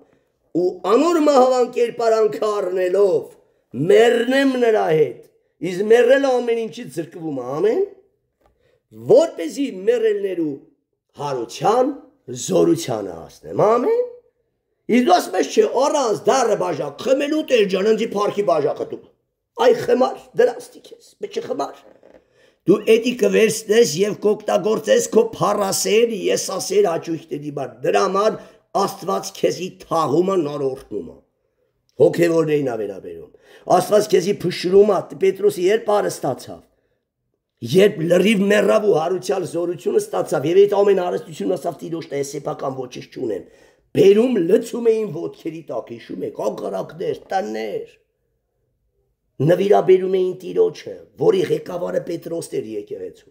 Speaker 1: ու անոր մահվան կերպարանքը առնելով, մեռնեմ նրա հետ, իսկ մեռելը ամեն ինչից զրկվում է, ամեն, որպեսզի մեռելներու հարության զորությանը հասնեմ, ամեն։ Իսկ դու ասում ես չէ, առանց դարը բաժակ, խմելու տեր ջան, ընձի պարքի բաժակը դու։ Այ խմար, դրաստիկ ես, բեչը խմար։ Դու էդի կվերցնես և կօգտագործես քո փառասեր, եսասեր հաճույքների բար։ Դրա համար Աստված քեզի թաղումը նորորդնում է։ Հոգևորներին ավերաբերում։ Աստված քեզի փշրում է, Պետրոսը երբ արը ստացավ։ Երբ լրիվ մեռավ ու հարության զորությունը ստացավ, և այդ ամեն հարստությունը ասավ Տիրոջ տա, ես սեփական ոչինչ չունեմ։ Բերում լցում էին ոտքերի տակ, հիշում եք, ագարակներ, տներ։ Նվիրաբերում էին Տիրոջը, որի ղեկավարը Պետրոսն էր եկեղեցու։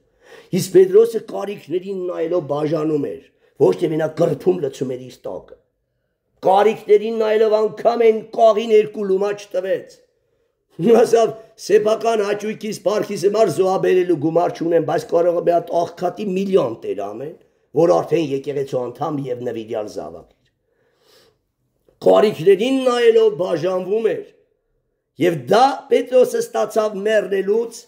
Speaker 1: Իսկ Պետրոսը կարիքներին նայելով բաժանում էր, ոչ թե մենակ գրփում լցում էր իր տակը։ Կարիքներին նայելով անգամ են կաղին երկու լումա չտվեց։ Ասավ, սեփական հաճույքիս պարքիս համար զոհաբերելու գումար չունեմ, բայց կարող է մի հատ աղքատի միլիոն տեր ամեն, որ արդեն եկեղեցու անդամ և նվիրյալ զավակ էր։ Կարիքներին նայելով բաժանվում էր, և դա Պետրոսը ստացավ մեռնելուց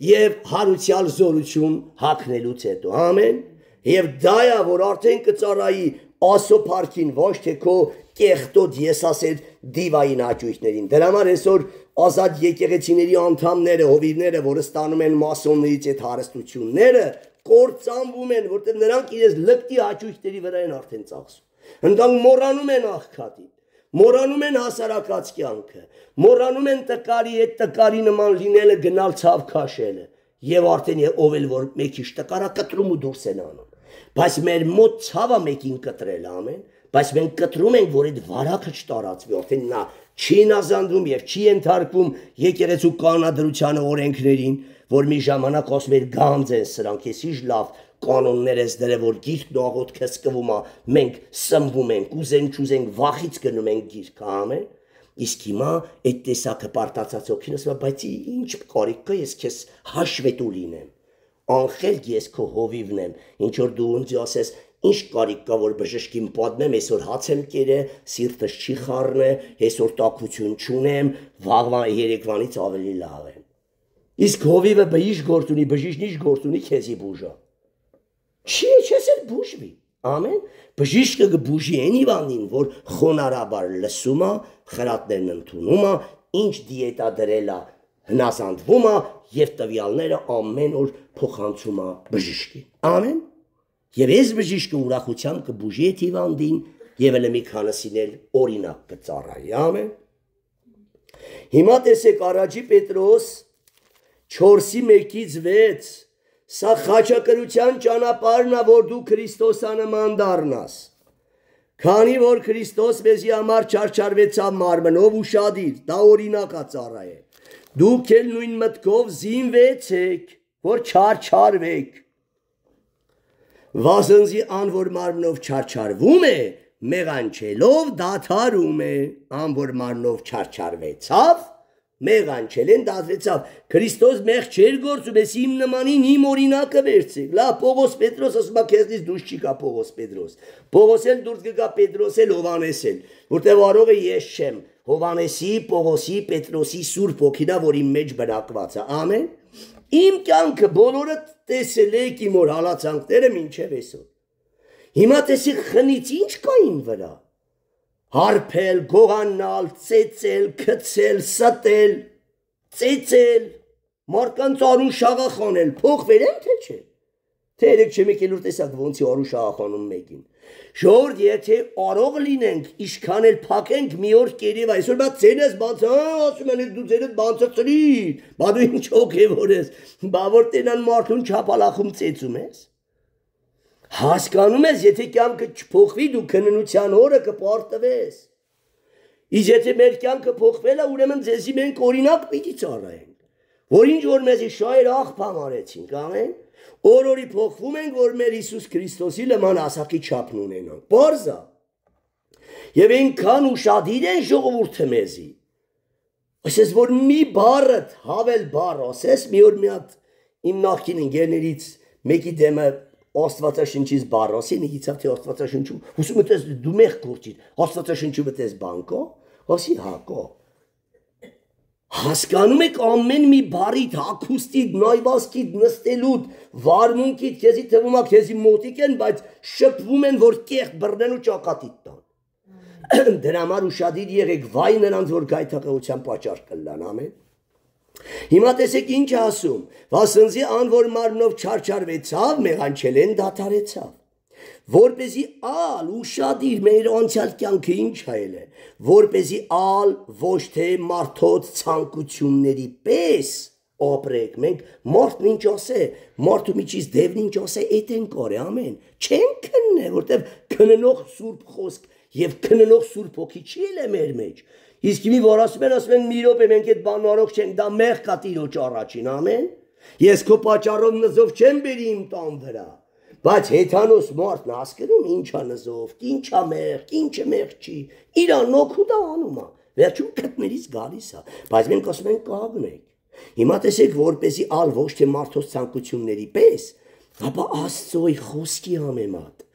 Speaker 1: և հարության զորություն հագնելուց հետո, ամեն, և դա է, որ արդեն կծառայի Աստծո փառքին, ոչ թե քո կեղտոտ եսասեր դիվային հաճույքներին։ Դրա համար այսօր ազատ եկեղեցիների անդամները, հովիվները, որը ստանում են մասոններից այդ հարստությունները, կործանվում են, որտեղ նրանք իրենց լկտի հաճույքների վրա են արդեն ծախսում։ Հնդանք մոռանում են աղքատին, մոռանում են հասարակած կյանքը, մոռանում են տկարի հետ տկարի նման լինելը, գնալ ցավ քաշելը, եւ արդեն ով էլ որ մեկի տկարա կտրում ու դուրս են անում։ Բայց մեր մոտ ցավը մեկին կտրել ամեն, բայց մենք կտրում ենք, որ այդ վարակը չտարածվի, արդեն նա չի նազանդվում եւ չի ենթարկվում եկեղեցու կանոնադրությանը օրենքներին, որ մի ժամանակ ասում էր գանձ են սրանք, ես ինչ լավ կանոններ ես դրել, որ գիրքն ու աղոթքը սկվում է, մենք սնվում ենք, ուզենք չուզենք վախից գնում ենք գիրքը, ամեն։ Իսկ հիմա այդ տեսակը պարտացած օքին ասում, բայց ինչ կարիք կա, ես քեզ հաշվետու լինեմ։ Անխելք ես քո հովիվն եմ, ինչ որ դու ինձ ասես, ինչ կարիք կա, որ բժշկին պատմեմ, այսօր հաց եմ կերե, սիրտս չի խառնե, այսօր տաքություն չունեմ, վաղվա երեկվանից ավելի լավ եմ։ Իսկ հովիվը ինչ գործ ունի, բժիշկն ինչ գործ ունի, քեզի բուժա։ Չի չես էլ բուժվի, ամեն։ Բժիշկը կբուժի այն հիվանդին, որ խոնարհաբար լսում է, խրատներն ընդունում է, ինչ դիետա դրել է, հնազանդվում է եւ տվյալները ամեն օր փոխանցում է բժիշկին։ Ամեն։ Եվ այս բժիշկը ուրախությամբ կբուժի այդ հիվանդին եւ էլ մի քանիսին էլ օրինակ կծառայի, ամեն։ Հիմա տեսեք առաջի Պետրոս 4:1-6 Սա խաչակրության ճանապարհն է, որ դու Քրիստոսանման դառնաս։ Քանի որ Քրիստոս մեզի համար չարչարվեցավ մարմնով ուշադիր, դա օրինակ է ծառայել։ Դուք էլ նույն մտքով զինվեցեք, որ չարչարվեք։ Վասնզի ան որ մարմնով չարչարվում է, մեղանչելով դադարում է, ան որ մարմնով չարչարվեցավ, մեղանչելեն դադարեցավ։ Քրիստոս մեղ չէր գործում, ես իմ նմանին իմ օրինակը վերցեք։ Լավ, Պողոս Պետրոս ասում է քեզնից դուրս չի գա Պողոս Պետրոս։ Պողոս էլ դուրս կգա Պետրոս էլ Հովանես էլ, որտեղ արողը ես չեմ։ Հովանեսի, Պողոսի, Պետրոսի Սուրբ Հոգին է, որ իմ մեջ բնակված է։ Ամեն։ Իմ կյանքը բոլորը տեսել եք իմ որ հալածանքները մինչև այսօր։ Հիմա տեսեք խնից ինչ կա իմ վրա։ Հարբել, գողանալ, ծեծել, քցել, ստել, ծեծել, մարդկանց արուն շաղախանել, փոխվել եմ թե չէ։ Թե երեք չեմ եկել որ տեսակ ոնց է արուն շաղախանում մեկին։ Ժողովուրդ, եթե արող լինենք, ինչքան էլ փակենք մի օր կերև, այսօր բա ձենես բաց, ասում են դու ձենդ բացացրի, բա դու ինչ հոգևոր ես, բա որ տենան մարդուն չափալախում ծեծում ես։ Հասկանում ես, եթե կյանքը չփոխվի, դու քննության օրը կպարտվես։ Իսկ եթե մեր կյանքը փոխվել է, ուրեմն ձեզի մենք օրինակ պիտի ծառայենք, որ ինչ որ մեզի շահեր աղբ համարեցինք, ամեն, օր-օրի փոխվում ենք, որ մեր Հիսուս Քրիստոսի նման ասակի չափն ունենանք։ Պարզ է։ Եվ այնքան ուշադիր են ժողովուրդը մեզի։ Ասես որ մի բառը հավել բառ ասես, մի օր մի հատ իմ նախկին ընկերներից մեկի դեմը Աստվածաշնչից բառ ասի, մի գիծավ թե Աստվածաշնչում, ուսում ես դու մեղ գործիր, Աստվածաշնչում ես բան կա, ասի հա կա։ Հասկանում եք ամեն մի բարիդ, հագուստիդ, նայվածքիդ, նստելուդ, վարմունքիդ քեզի թվում է քեզի մոտիկ են, բայց շփվում են, որ կեղտ բռնեն ու ճակատիդ տան։ Դրա համար ուշադիր եղեք, վայ նրանց, որ գայթակղության պատճառ կլան, ամեն։ Հիմա տեսեք ինչ ասում, վասնզի ան, որ մարմնով չարչարվեցավ, մեղանչելեն դադարեցավ։ Որպեսզի ալ ուշադիր մեր անցյալ կյանքը ինչ հայել է, որպեսզի ալ ոչ թե մարդոց ցանկությունների պես ապրեք, մենք մարդ ինչ ասե, մարդու միջից դևն ինչ ասե, էդ են կորե, ամեն, չեն քննե, որտեվ քննող սուրբ խոսք եւ քննող սուրբ հոգի չի էլ է մեր մեջ, իսկ մի որ ասում են մի րոպե մենք այդ բանն արող չենք, դա մեղ կա Տիրոջ առաջին, ամեն, ես քո պատճառով նզով չեմ բերի իմ տան վրա, բայց հեթանոս մարդն հասկանում ինչա նզով, ինչա մեղ, ինչը մեղ չի, իրա նոքու դա անում է, վերջում քտներից գալիս է, բայց մենք ասում ենք կաղնեք, հիմա տեսեք որպեսի ալ ոչ թե մարդոց ցանկությունների պես, ապա Աստծոյ խոսքի համեմատ,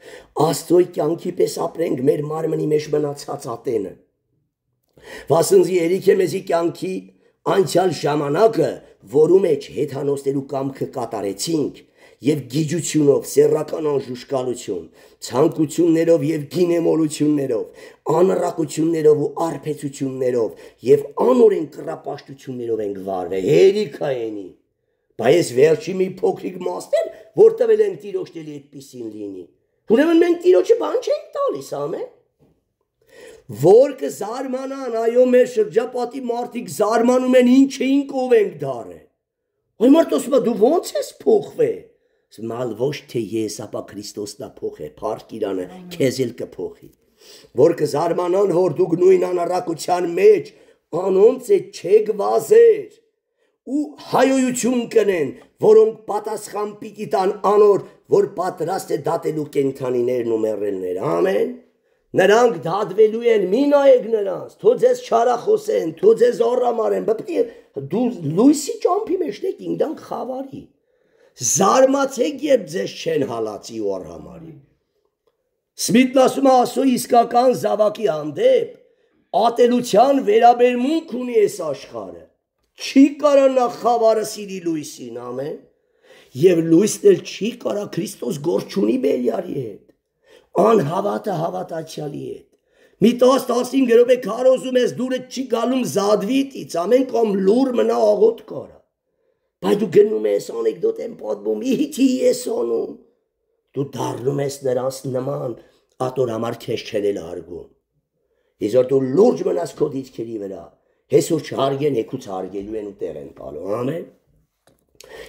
Speaker 1: Աստծոյ կյանքի պես ապրենք մեր մարմնի մեջ մնացած ատենը, վասնզի երիք է մեզի կյանքի անցյալ ժամանակը, որու մեջ հեթանոսներու կամքը կատարեցինք, եւ գիջությունով, սեռական անժուշկալություն, ցանկություններով եւ գինեմոլություններով, անառակություններով ու արփեցություններով եւ անօրեն կռապաշտություններով ենք վարվել, հերիքայինի, բայց վերջի մի փոքրիկ մասներ, որ տվել են Տիրոջների այդպիսին լինի, ուրեմն մենք Տիրոջը բան չենք տալիս, ամեն, որ կզարմանան, այո մեր շրջապատի մարդիկ զարմանում են ինչ էինք ով ենք դարել, այ մարդ ասում է դու ոնց ես փոխվել, Մալ ոչ թե ես, ապա Քրիստոսն է փոխե, փառք Իրանը, քեզ էլ կփոխի, որ կզարմանան, որ դուք նույն անառակության մեջ անոնց է չեք վազեր ու հայոյություն կնեն, որոնք պատասխան պիտի տան անոր, որ պատրաստ է դատելու կենդանիներն ու մեռելները, ամեն, նրանք դատվելու են, մի նայեք նրանց, թո ձեզ չարախոսեն, թո ձեզ առամարեն, դու լույսի ճամփի մեջ եք ինքնանք խավարի, զարմացեք երբ ձեզ չեն հալածի ու առհամարի, Սմիթն ասում է ասո իսկական զավակի հանդեպ, ատելության վերաբերմունք ունի այս աշխարհը, չի կարա նա խավարը սիրի լույսին, ամեն, եւ լույսն էլ չի կարա Քրիստոս գործ ունի բերյարի հետ, անհավատը հավատացյալի հետ, մի 10-15 րոպե քարոզում ես դուրը չի գալում զադվիտից, ամեն կամ լուր մնա աղոտ կարա, բայց դու գնում ես անեկդոտ եմ պատմում, իհիթի ես անում, դու դառնում ես նրանց նման, ատոր համար քեզ չեն էլ հարգում, իսկ դու լուրջ մնաս քո դիրքերի վրա, հեսուր չհարգեն, եկուց հարգելու են ու տեղ են տալու, ամեն,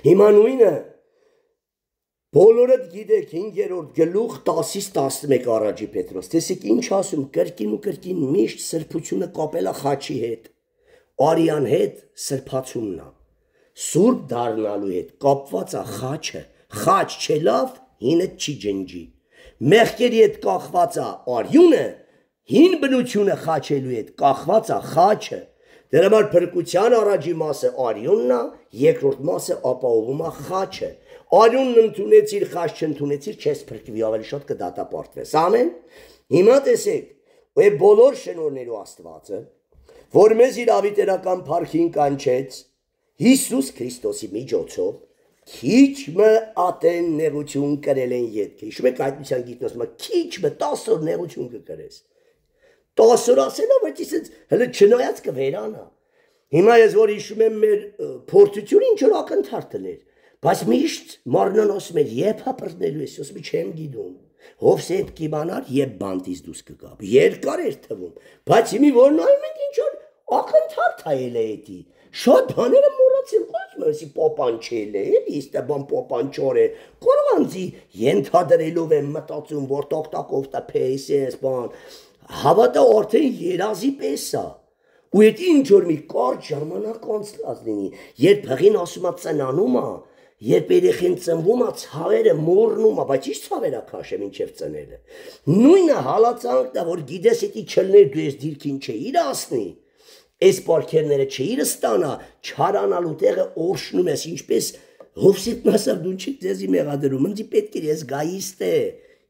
Speaker 1: հիմա նույնը, բոլորդ գիտեք 5-րդ գլուխ 10-ից 11 առաջի Պետրոս, տեսեք ինչ ասում, կրկին ու կրկին միշտ սրբությունը կապել է խաչի հետ, արյան հետ սրբացումն է, Սուրբ դառնալու հետ կապված է խաչը, խաչ չէ լավ, հինը չի ջնջի, մեղքերի հետ կախված է արյունը, հին բնությունը խաչելու հետ կախված է խաչը, դրա համար փրկության առաջի մասը արյունն է, երկրորդ մասը ապահովում է խաչը, արյունն ընդունեցիր, խաչ չընդունեցիր, չես փրկվի, ավելի շատ կդատապարտվես, ամեն, հիմա տեսեք, ու բոլոր շնորհներու Աստվածը, որ մեզ իր ավիտերական փառքին կանչեց, Հիսուս Քրիստոսի միջոցով քիչ մը ատեն նեղություն կրել են ետքը, հիշում եք այդության գիտնասում, քիչ մը 10 օր նեղություն կկրես, 10 օր ասելա, բայց իսենց հլը չնայած կվերանա, հիմա ես որ հիշում եմ մեր փորձությունը ինչ որ ակնթարթն էր, բայց միշտ մարմնան ասում էր, երբ հապրտնելու ես, ասում չեմ գիտում, Հովսեփ կիմանար, երբ բանտից դուրս կգա, երկար էր թվում, բայց հիմի որ նայում ենք ինչ որ ակնթարթ այել է էդի, շատ բաները մոռացել, խոսում պոպանչել է, իսկ բան պոպանչոր է, կորոնձի ենթադրելով եմ մտածում, որ տոկտակով տա փեյսես բան, հավատա արդեն երազի պես է, ու էդ ինչ որ մի կարճ ժամանակ անցած լինի, երբ հղին ասում է ծնանում է, երբ երեխին ծնվում է, ցավերը մոռնում է, բայց ինչ ցավեր է քաշեմ ինչև ծնելը, նույնը հալածանքն է, որ գիտես էդի չլներ դու ես դիրքին չէիր ասնի, Այս պարքերները չէիր ստանա, չարանալու տեղը օրշնում ես, ինչպես Հովսեփն ասավ, դու չի ձեզի մեղադրում, ընձի պետք էր ես գայիստ է,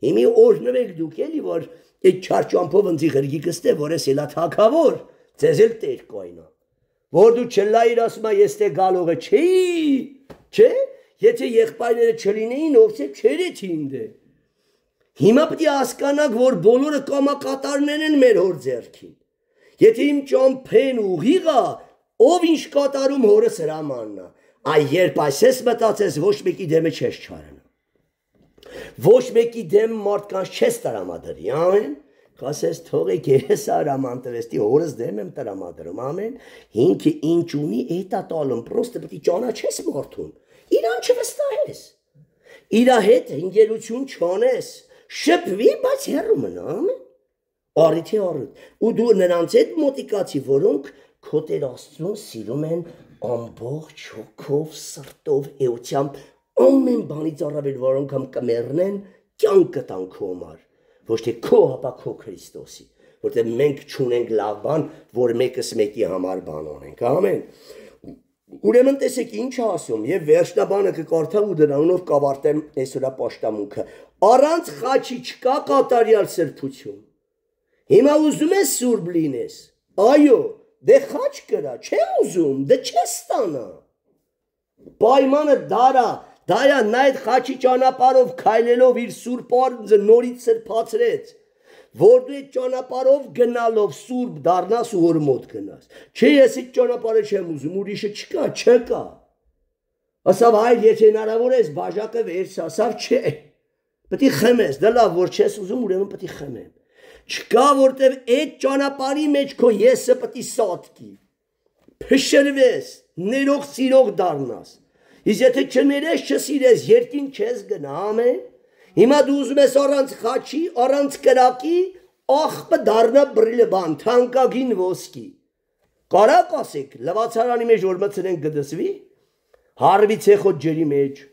Speaker 1: հիմի օրհնվեք դուք էլի, որ այդ չար ճամփով ընձի ղրգի կստե, որ ես էլա թագավոր, ձեզ էլ տեր կայնա, որ դու չլայր ասում ես թե գալողը չէ, եթե եղբայրները չլինեին, ովքեր չերեցի ինձ։ Հիմա պետք է հասկանաք, որ բոլորը կամակատարներ են մեր հոր ձեռքին։ Եթե իմ ճամփեն ուղիղա, ով ինչ կատարում հորս հրամանն է, այ երբ այսպես մտածես, ոչ մեկի դեմը չես չարնա։ Ոչ մեկի դեմ մարդկանց չես տրամադրի, ամեն։ Կասես թողեք ես հրաման տվեստի հորս դեմ եմ տրամադրում, ամեն։ Ինքը ինչ ունի, էտա տալում, պրոստը պետք է ճանաչես մարդուն։ Իրան չվստահես։ Իրա հետ ընկերություն չանես, շփվի, բայց հեռու մնա, ամեն։ Առիթի առիթ։ Ու դու նրանց հետ մոտիկացի, որոնք քո Տեր Աստծուն սիրում են ամբողջ հոգով, սրտով, էությամբ, ամեն բանից առավել, որոնք համ կմեռնեն, կյանքը տան քո համար, ոչ թե քո, ապա քո Քրիստոսի, որտեղ մենք չունենք լավ բան, որ մեկս մեկի համար բան անենք, ամեն։ Ուրեմն տեսեք ինչ ասում, եւ վերջնաբանը կկարդա ու դրանով կավարտեմ այսօրվա պաշտամունքը։ Առանց խաչի չկա կատարյալ սրբություն։ Հիմա ուզում ես սուրբ լինես, այո, դե խաչ կրա, չէ ուզում, դե չես ստանա։ Պայմանը դարա նա այդ խաչի ճանապարհով քայլելով իր սուրբ անձը նորից սրբացրեց, որ դու այդ ճանապարհով գնալով սուրբ դառնաս ու հոր մոտ գնաս։ Չէ, ես այդ ճանապարհը չեմ ուզում, ուրիշը չկա։ Ասավ հայր, եթե հնարավոր է, բաժակը վերց, ասավ չէ։ Պետք է խմես, դա լավ, որ չես ուզում, ուրեմն պետք է խմեմ։ Չկա, որտեվ այդ ճանապարհի մեջ քո եսը պետք է սատկի։ Փշրվես, ներող սիրող դառնաս։ Իսկ եթե չներես, չսիրես, երկին չես գնա, ամեն։ Հիմա դու ուզում ես առանց խաչի, առանց կրակի, աղբը դառնա բրիլբան, թանկագին ոսկի։ Կարակ ասեք, լվացարանի մեջ որ մցնենք գդսվի, հարվի ցեխոտ ջերի մեջ,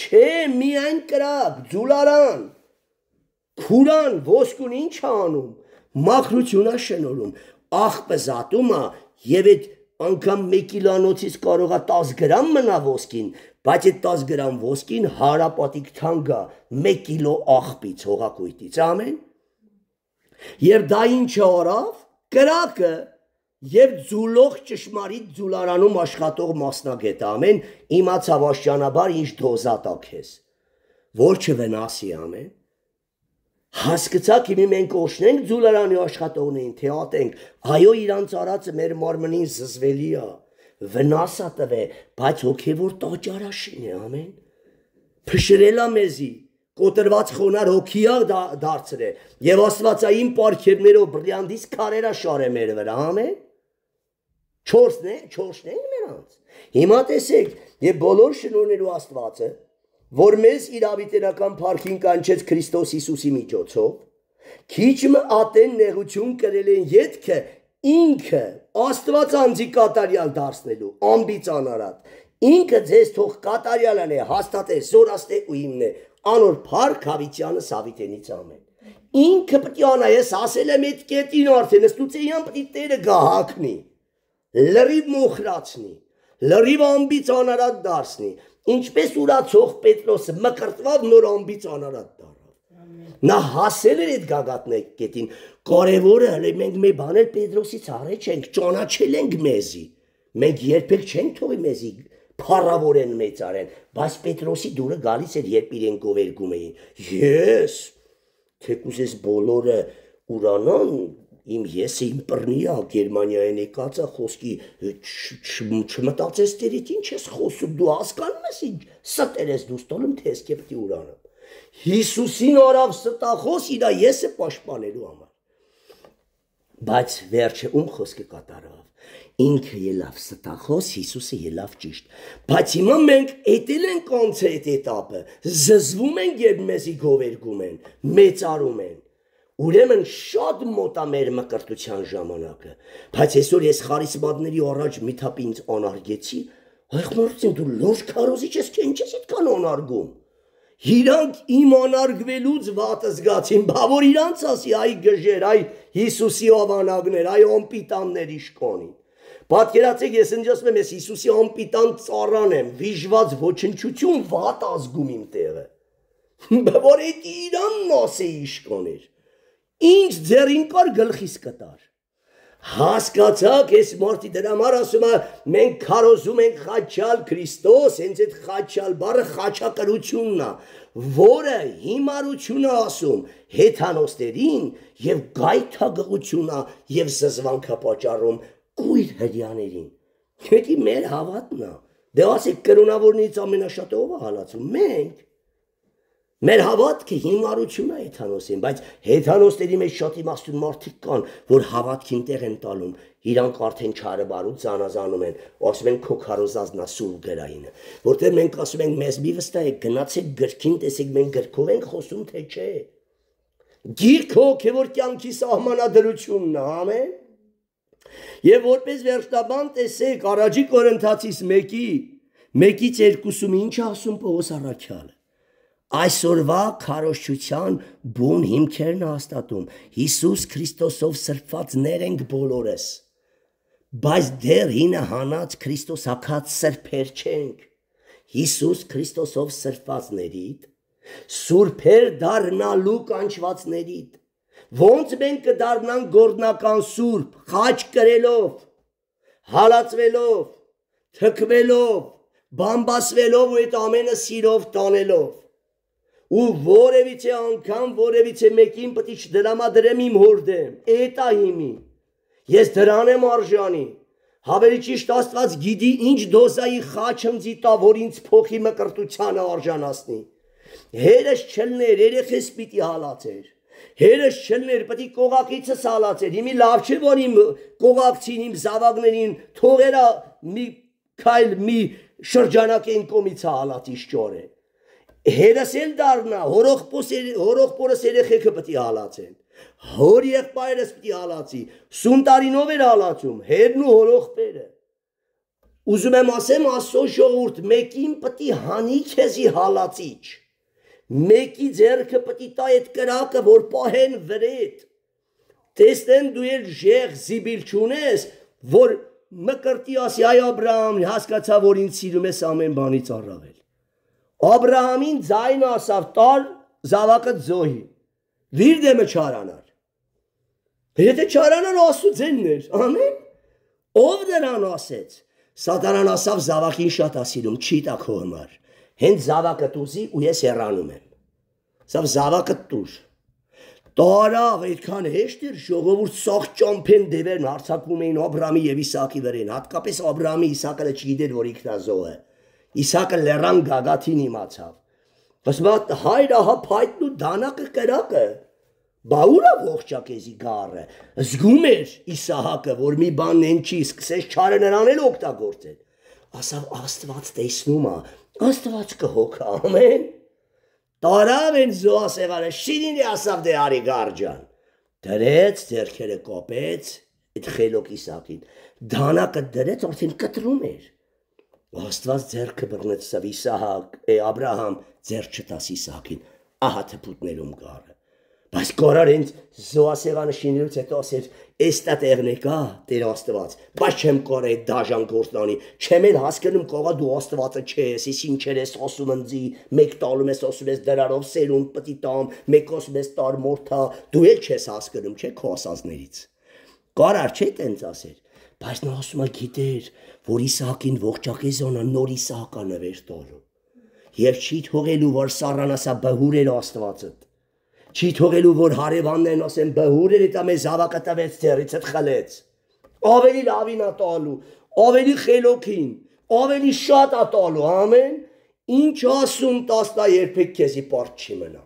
Speaker 1: չէ, միայն կրակ, ձուլարան, քուրան, ոսկուն ինչ անում, մաքրություն է շնորհում, աղբը զատում է եւ այդ անգամ 1 կիլոանոցից կարող է 10 գրամ մնա ոսկին, բայց այդ 10 գրամ ոսկին հարապատիկ թանկ է 1 կիլո աղբից, հողակույտից, ամեն։ Եվ դա ինչը արավ, կրակը եւ ձուլող ճշմարիտ ձուլարանում աշխատող մասնագետ ամեն, իմացավ աշճանաբար ինչ դոզա տակես, որ չվնասի ամեն։ Հասկացաք իմի մենք օշնենք ձուլարանի աշխատողներին, թե ատենք, այո իրանց արածը մեր մարմնին զզվելի է, վնասա տվե, բայց հոգևոր տաճարաշին է, ամեն, փշրելա մեզի, կոտրված խոնար հոգիա դարձրե, և աստվածային պարքերներով բրիանդից կարերա շարե մեր վրա, ամեն, չորսնենք նրանց, հիմա տեսեք, և բոլոր շնորներու աստվածը, որ մեզ իր ավիտենական փառքին կանչեց Քրիստոս Հիսուսի միջոցով, քիչը ատեն նեղություն կրել են ետքը ինքը Աստված անձի կատարյալ դարձնելու, ամբից անարատ, ինքը ձեզ թող կատարյալն է, հաստատե, զորաստե ու հիմնե, անոր փառք հավիտյանս ավիտենից ամեն։ Ինքը պետք է անա, ես ասել եմ այդ կետին արդեն, ստուծեյան պետք է Տերը գահակնի, լրիվ մոխրացնի, լրիվ ամբից անարատ դարձնի, ինչպես ուրացող Պետրոսը մկրտվավ նոր ամբից անարատ դառավ։ Նա հասել էր այդ գագաթնե կետին, կարևորը հələ մենք մի բան էլ Պետրոսից առաջ ենք, ճանաչել ենք մեզի։ Մենք երբեք չենք թողի մեզի փառավորեն մեծարեն, բայց Պետրոսի դուրը գալիս էր, երբ իրեն գովերգում էին։ Ես, թեկուզ ես բոլորը ուրանան, իմ եսը իմ պռնիա, Գերմանիային եկածա խոսքի, չմտածես Տերից ինչ ես խոսում, դու հասկանում ես ինչ, ստեր ես դու ստոլում, թե ես կեպտի ուրանամ։ Հիսուսին արավ ստախոս իրա եսը պաշտպանելու համար։ Բայց վերջը ում խոսքը կատարավ, ինքը ելավ ստախոս, Հիսուսը ելավ ճիշտ, բայց հիմա մենք էտել ենք անց այդ էտապը, զզվում ենք երբ մեզի գովերգում են, մեծարում են, ուրեմն շատ մոտ է մեր մկրտության ժամանակը, բայց այսօր ես խարիսմատների առաջ մի թափ ինձ անարգեցի, այխմարցին դու լորջ քարոզիչ ես, ինչ ես այդքան անարգում, իրանք իմ անարգվելուց վատը զգացին, բա որ իրանց ասի, այ գժեր, այ Հիսուսի ավանագներ, այ անպիտաններ իշկոնին, պատկերացեք ես ընջասում եմ, ես Հիսուսի անպիտան ծառան եմ, վիժված ոչնչություն վատ ազգում իմ տեղը, բա որ էդ իրան մաս է իշկոներ, ինչ ձերին կար գլխիս կտար, Հասկացաք, այս մարդի դրա համար ասում է, մենք քարոզում ենք խաչալ Քրիստոս, հենց այդ խաչալ բառը խաչակրությունն է, որը հիմարությունը ասում հեթանոսներին եւ գայթակղությունն է եւ զզվանքը պատճառում կույր հրյաներին։ Դա մեր հավատն է։ Դե ասեք կրոնավորներից ամենաշատը ով է հալածում։ Մենք։ Մեր հավատքը հիմարություն է հեթանոսին, բայց հեթանոսների մեջ շատ իմաստուն մարդիկ կան, որ հավատքին տեղ են տալում, իրանք արդեն չարը բարուց զանազանում են, ասում են քո քարոզածն է սուրբ գրայինը, որտեղ մենք ասում ենք մեզ մի վստահեք, գնացեք գրքին, տեսեք մենք գրքով ենք խոսում, թե չէ։ Գիրքը հոգևոր կյանքի սահմանադրությունն է, ամեն։ Եվ որպես վերջնաբան տեսեք առաջի Կորինթացիս 1:2-ում ինչ ասում Պողոս առաքյալը։ Այսօրվա քարոզչության բուն հիմքերն հաստատում Հիսուս Քրիստոսով սրբվածներ ենք բոլորս, բայց դեռ հինը հանած Քրիստոսակած սրբեր չենք, Հիսուս Քրիստոսով սրբվածներիդ, սուրբեր դառնալու կանչվածներիդ, ոնց մենք կդառնանք գործնական սուրբ, խաչ կրելով, հալածվելով, թքվելով, բամբասվելով ու այդ ամենը սիրով տանելով։ Ու որևիցե անգամ որևիցե մեկին պետք է չդրամադրեմ իմ հորդեմ, էտա հիմի, ես դրան եմ արժանի, հավերի ճիշտ Աստված գիտի ինչ դոզայի խաչ հմձի տա, որ ինձ փոխի մկրտությանը արժանացնի, հերս չլներ, երեխես պիտի հալածեր, հերս չլներ, պետք է կողակիցս հալածեր, հիմի լավ չէ, որ իմ կողակցին, իմ զավակներին թողերա մի քայլ մի շրջանակեն կոմից հալածիս ճորը, հերս էլ դառնա, հորողպորս երեխեքը պետք է հալածեն, հոր եղբայրս պետք է հալածի, սուն տարինով էր հալածում, հերն ու հորողպերը, ուզում եմ ասեմ Աստծո ժողովուրդ, մեկին պետք է հանի քեզի հալածիչ, մեկի ձեռքը պետք է տա այդ կրակը, որ պահեն վրեդ, տեսնեն դու էլ ժեղ զիբիլ չունես, որ մկրտի ասի, այ Աբրահամ հասկացա, որ ինձ սիրում ես ամեն բանից առավել, Աբրահամին ձայնը ասավ, տար զավակը ձոհի, վիրդեմը չարանար, եթե չարանար Աստուծենն էր, ամեն, ով դրան ասեց, Սատանան ասավ զավակին շատ ասիրում, չի տա քո համար, հենց զավակը տուզի ու ես հեռանում եմ, ասավ զավակը տուր, տարավ այդքան հեշտ էր, ժողովուրդ սաղ ճամփեն դևերն հարձակվում էին Աբրահամի և Իսահակի վրան, հատկապես Աբրահամի Իսահակը չգիտեր, որ ինքնազոհ է, Իսահակը լեռան գագաթին իմացավ, ասում հայր ահա փայտն ու դանակը կրակը, բա ուր է ողջակեզի գառը, զգում էր Իսահակը, որ մի բան են չի, սկսեց չարը նրան էլ օգտագործել, ասավ Աստված տեսնում է, Աստված կհոգա, ամեն, տարավ են զոհասեղանը, շիրինի ասավ դե արի գարջան, դրեց, ձեռքերը կոպեց, այդ խելոք Իսահակին, դանակը դրեց, արդեն կտրում էր, Աստված ձեռքը բռնեցավ Իսահակ, Աբրահամ ձեռք չտաս Իսահակին, ահա թփուտներում գառը, բայց կորար հենց զոհասեղանը շինելուց հետո ասեր, էստա տեղն եկա, Տեր Աստված, բայց չեմ կորե այդ դաժան գործանի, չեմ էլ հասկանում կողա դու Աստվածը չես, ես ինչեր ես ասում ընձի, մեկ տալում ես ասում ես դրարով սերունդ պտի տամ, մեկ ասում ես տար մորթա, դու էլ չես հասկանում, չէ քո ասածներից, կարար չէ տենց ասեր, բայց նա ասում է գիտեր, որ Իսահակին ողջակեզոնը նոր Իսահակա նվեր տալու, և չի թողելու, որ Սառան ասա բհուր էր Աստվածդ, չի թողելու, որ հարևաններն ասեն բհուր էր էտա մեզ զավակը տվեց ձեռիցդ խլեց, ավելի լավին ա տալու, ավելի խելոքին, ավելի շատ ա տալու, ամեն, ինչ ասում տասնա երբեք քեզի պարտ չի մնա,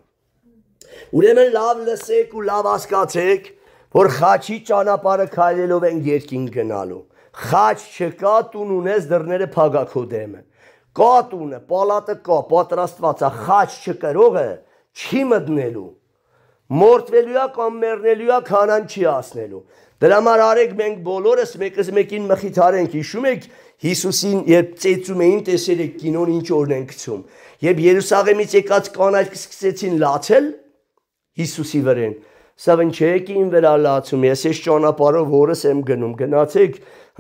Speaker 1: ուրեմն լավ լսեք ու լավ հասկացեք, որ խաչի ճանապարհը քայլելով են երկին գնալու, խաչ չկա, տուն ունես դռները փագա քո դեմը, կա տունը, պալատը կա, պատրաստված է, խաչ չկրողը չի մտնելու, մորթվելու է կամ մեռնելու է, քանան չի հասնելու, դրա համար արեք մենք բոլորս մեկս մեկին մխիթարենք, հիշում եք Հիսուսին, երբ ծեծում էին, տեսել եք կինոն ինչ օրն են գցում, երբ Երուսաղեմից եկած կանայք սկսեցին լացել Հիսուսի վրան, սա ինչ եք ին վրա լացում, ես այս ճանապարհով որս եմ գնում, գնացեք,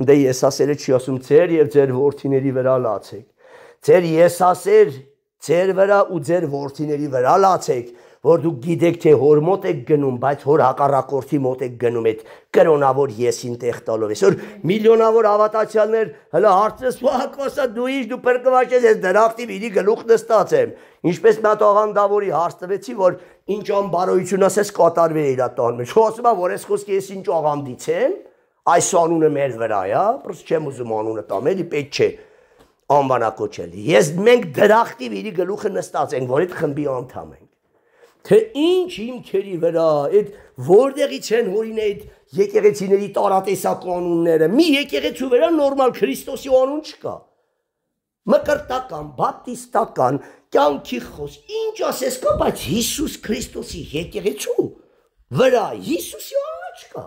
Speaker 1: դե եսասերը չի ասում ձեր և ձեր որդիների վրա լացեք, ձեր եսասեր ձեր վրա ու ձեր որդիների վրա լացեք, որ դուք գիտեք թե հոր մոտ եք գնում, բայց հոր հակառակորդի մոտ եք գնում այդ կրոնավոր եսին տեղ տալով։ Այսօր միլիոնավոր հավատացյալներ հələ հարցես հակոսա դու ինչ դու փրկված ես, ես դրախտի վիրի գլուխ նստած եմ։ Ինչպես մի հատ աղանդավորի հարց տվեցի, որ ինչ անբարոյություն ասես կատարվի իր տան մեջ։ Խոսում է, որ ես խոսքի ես ինչ աղանդից եմ, այս անունը մեր վրա է, պրոս չեմ ուզում անունը տամ, էլի պետք չէ անվանակոչել։ Ես մենք դրախտի վիրի գլուխը նստած ենք, որ այդ խմբի անդամ ենք։ Թե ինչ հիմքերի վրա, այդ որտեղից են հորին այդ եկեղեցիների տարատեսակ անունները, մի եկեղեցու վրա նորմալ Քրիստոսի անուն չկա։ Մկրտական, բապտիստական, կյանքի խոս, ինչ ասես կա, բայց Հիսուս Քրիստոսի եկեղեցու վրա Հիսուսի անունը չկա։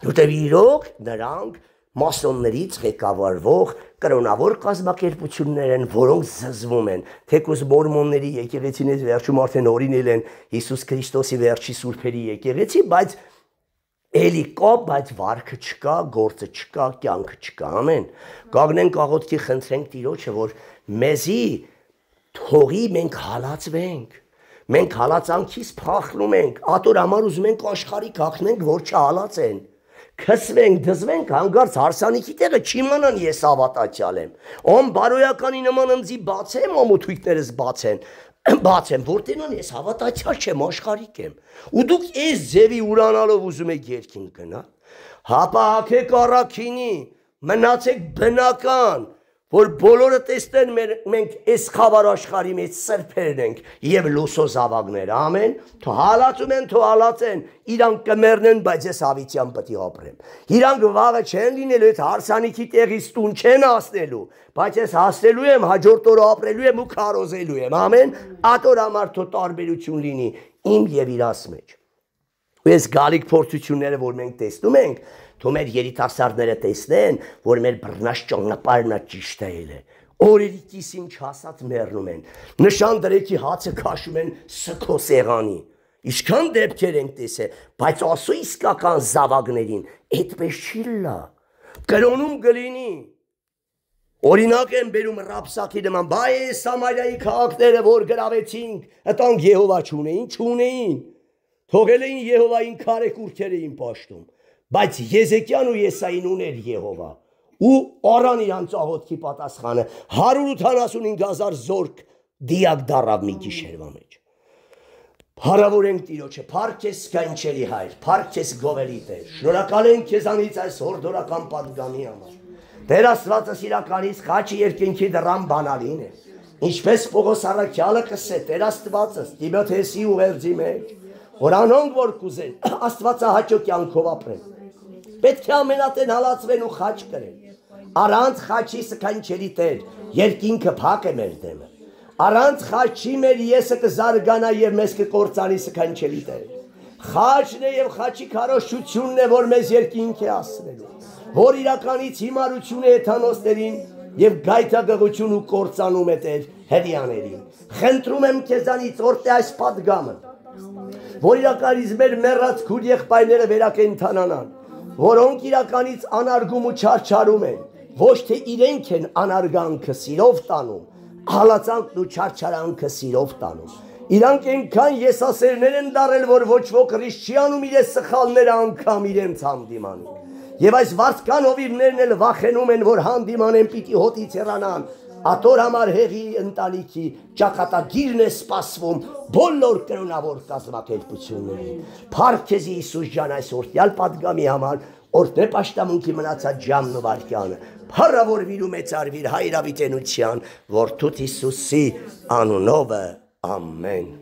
Speaker 1: Որտեղ իրոք նրանք մասոններից ղեկավարվող կրոնավոր կազմակերպություններ են, որոնք զզվում են, թեկուզ մորմոնների եկեղեցիներից վերջում արդեն օրինել են Հիսուս Քրիստոսի վերջի սուրբերի եկեղեցի, բայց էլի կա, բայց վարքը չկա, գործը չկա, կյանքը չկա, ամեն։ Կանգնենք աղոթքի խնդրենք Տիրոջը, որ մեզի թողի մենք հալածվենք, մենք հալածանքից փախնում ենք, ատոր համար ուզում ենք աշխարհի կախնենք, որ չհալածեն։ Քսվենք, դզվենք, հանգարց հարսանիքի տեղը չիմանան ես հավատացյալ եմ։ Ամ բարոյականի նման ընձի բացեմ, ամոթույթներս բացեմ, որտենան ես հավատացյալ չեմ, աշխարհիկ եմ։ Ու դուք այս ձևի ուրանալով ուզում եք երկին գնալ, հապահակեք առաքինի, մնացեք բնական, որ բոլորը տեսնեն մենք այս խավար աշխարհի մեջ սրբերն ենք եւ լուսո զավակներ, ամեն, թո հալածում են, թո հալածեն, իրանք կմեռնեն, բայց ես հավիտյան պետք է ապրեմ։ Իրանք վաղը չեն լինելու, այդ հարսանիքի տեղից տուն չեն հասնելու, բայց ես հասնելու եմ, հաջորդ օրը ապրելու եմ ու քարոզելու եմ, ամեն, ատոր համար թո տարբերություն լինի իմ եւ իրաս մեջ։ Ու այս գալիք փորձությունները, որ մենք տեսնում ենք, թո մեր երիտասարդները տեսնեն, որ մեր բռնաշ ճանապարհն ճիշտ է։ Օրերի կիսին չհասած մեռնում են։ Նշան դրեքի հացը քաշում են սքո սեղանի։ Ինչքան դեպքեր ենք տեսել, բայց ասու իսկական զավակներին այդպես չի լա։ Կրոնում գլինի։ Օրինակ են բերում Ռապսակի նման, բայց Սամարիայի քաղաքները, որ գրավեցինք, ըտանք Եհովա չունեին։ Թողել էին Եհովային քարեկուրքեր էին պաշտում, բայց Եզեկիան ու Եսային ուներ Եհովա, ու առան իրանց աղոթքի պատասխանը 185,000 զորք դիակ դառավ մի գիշերվա մեջ։ Փառավորենք Տիրոջը, փառք քեզ սքանչելի Հայր, փառք քեզ գովելի Տեր, շնորհակալ ենք քեզանից այս հորդորական պատգամի համար։ Տեր Աստվածս իրականից խաչի երկինքի դռան բանալին է, ինչպես Պողոս առաքյալը կսե Տեր Աստվածս Տիմոթեոսի ուղերձի մեջ, որ անոնք որ կուզեն Աստվածահաճո կյանքով ապրեն, պետք է ամենատեն հալածվեն ու խաչ կրեն, առանց խաչի սքանչելի Տեր, երկինքը փակ է մեր դեմը, առանց խաչի մեր եսը կզարգանա եւ մեզ կկործանի սքանչելի Տեր, խաչն է եւ խաչի քարոշությունն է, որ մեզ երկինք է ասնելու, որ իրականից հիմարություն է հեթանոսներին եւ գայթակղություն ու կործանում է Տեր հրյաներին։ Խնդրում եմ քեզանից որտե այս պատգամը, որ իրականից մեր մեռած քույր եղբայրները վերակենդանանան, որոնք իրականից անարգում ու չարչարում են, ոչ թե իրենք են անարգանքը սիրով տանում, հալածանքն ու չարչարանքը սիրով տանում։ Իրանք այնքան եսասերներ են դարել, որ ոչ ոք ռիսկ չի անում իրենց սխալները անգամ իրենց հանդիմանում։ Եվ այս վարձկան հովիվներն էլ վախենում են, որ հանդիմանեն պիտի հոտից հեռանան, ատոր համար հեղի ընտանիքի ճակատագիրն է սպասվում բոլոր կրոնավոր կազմակերպություններին։ Փառք քեզ Հիսուս ջան այս օրտյալ պատգամի համար, օրհնե պաշտամունքի մնացած ժամն ու վայրկյանը, փառավորվիր ու մեծարվիր հայրավիտենության որդուդ Հիսուսի անունով, ամեն։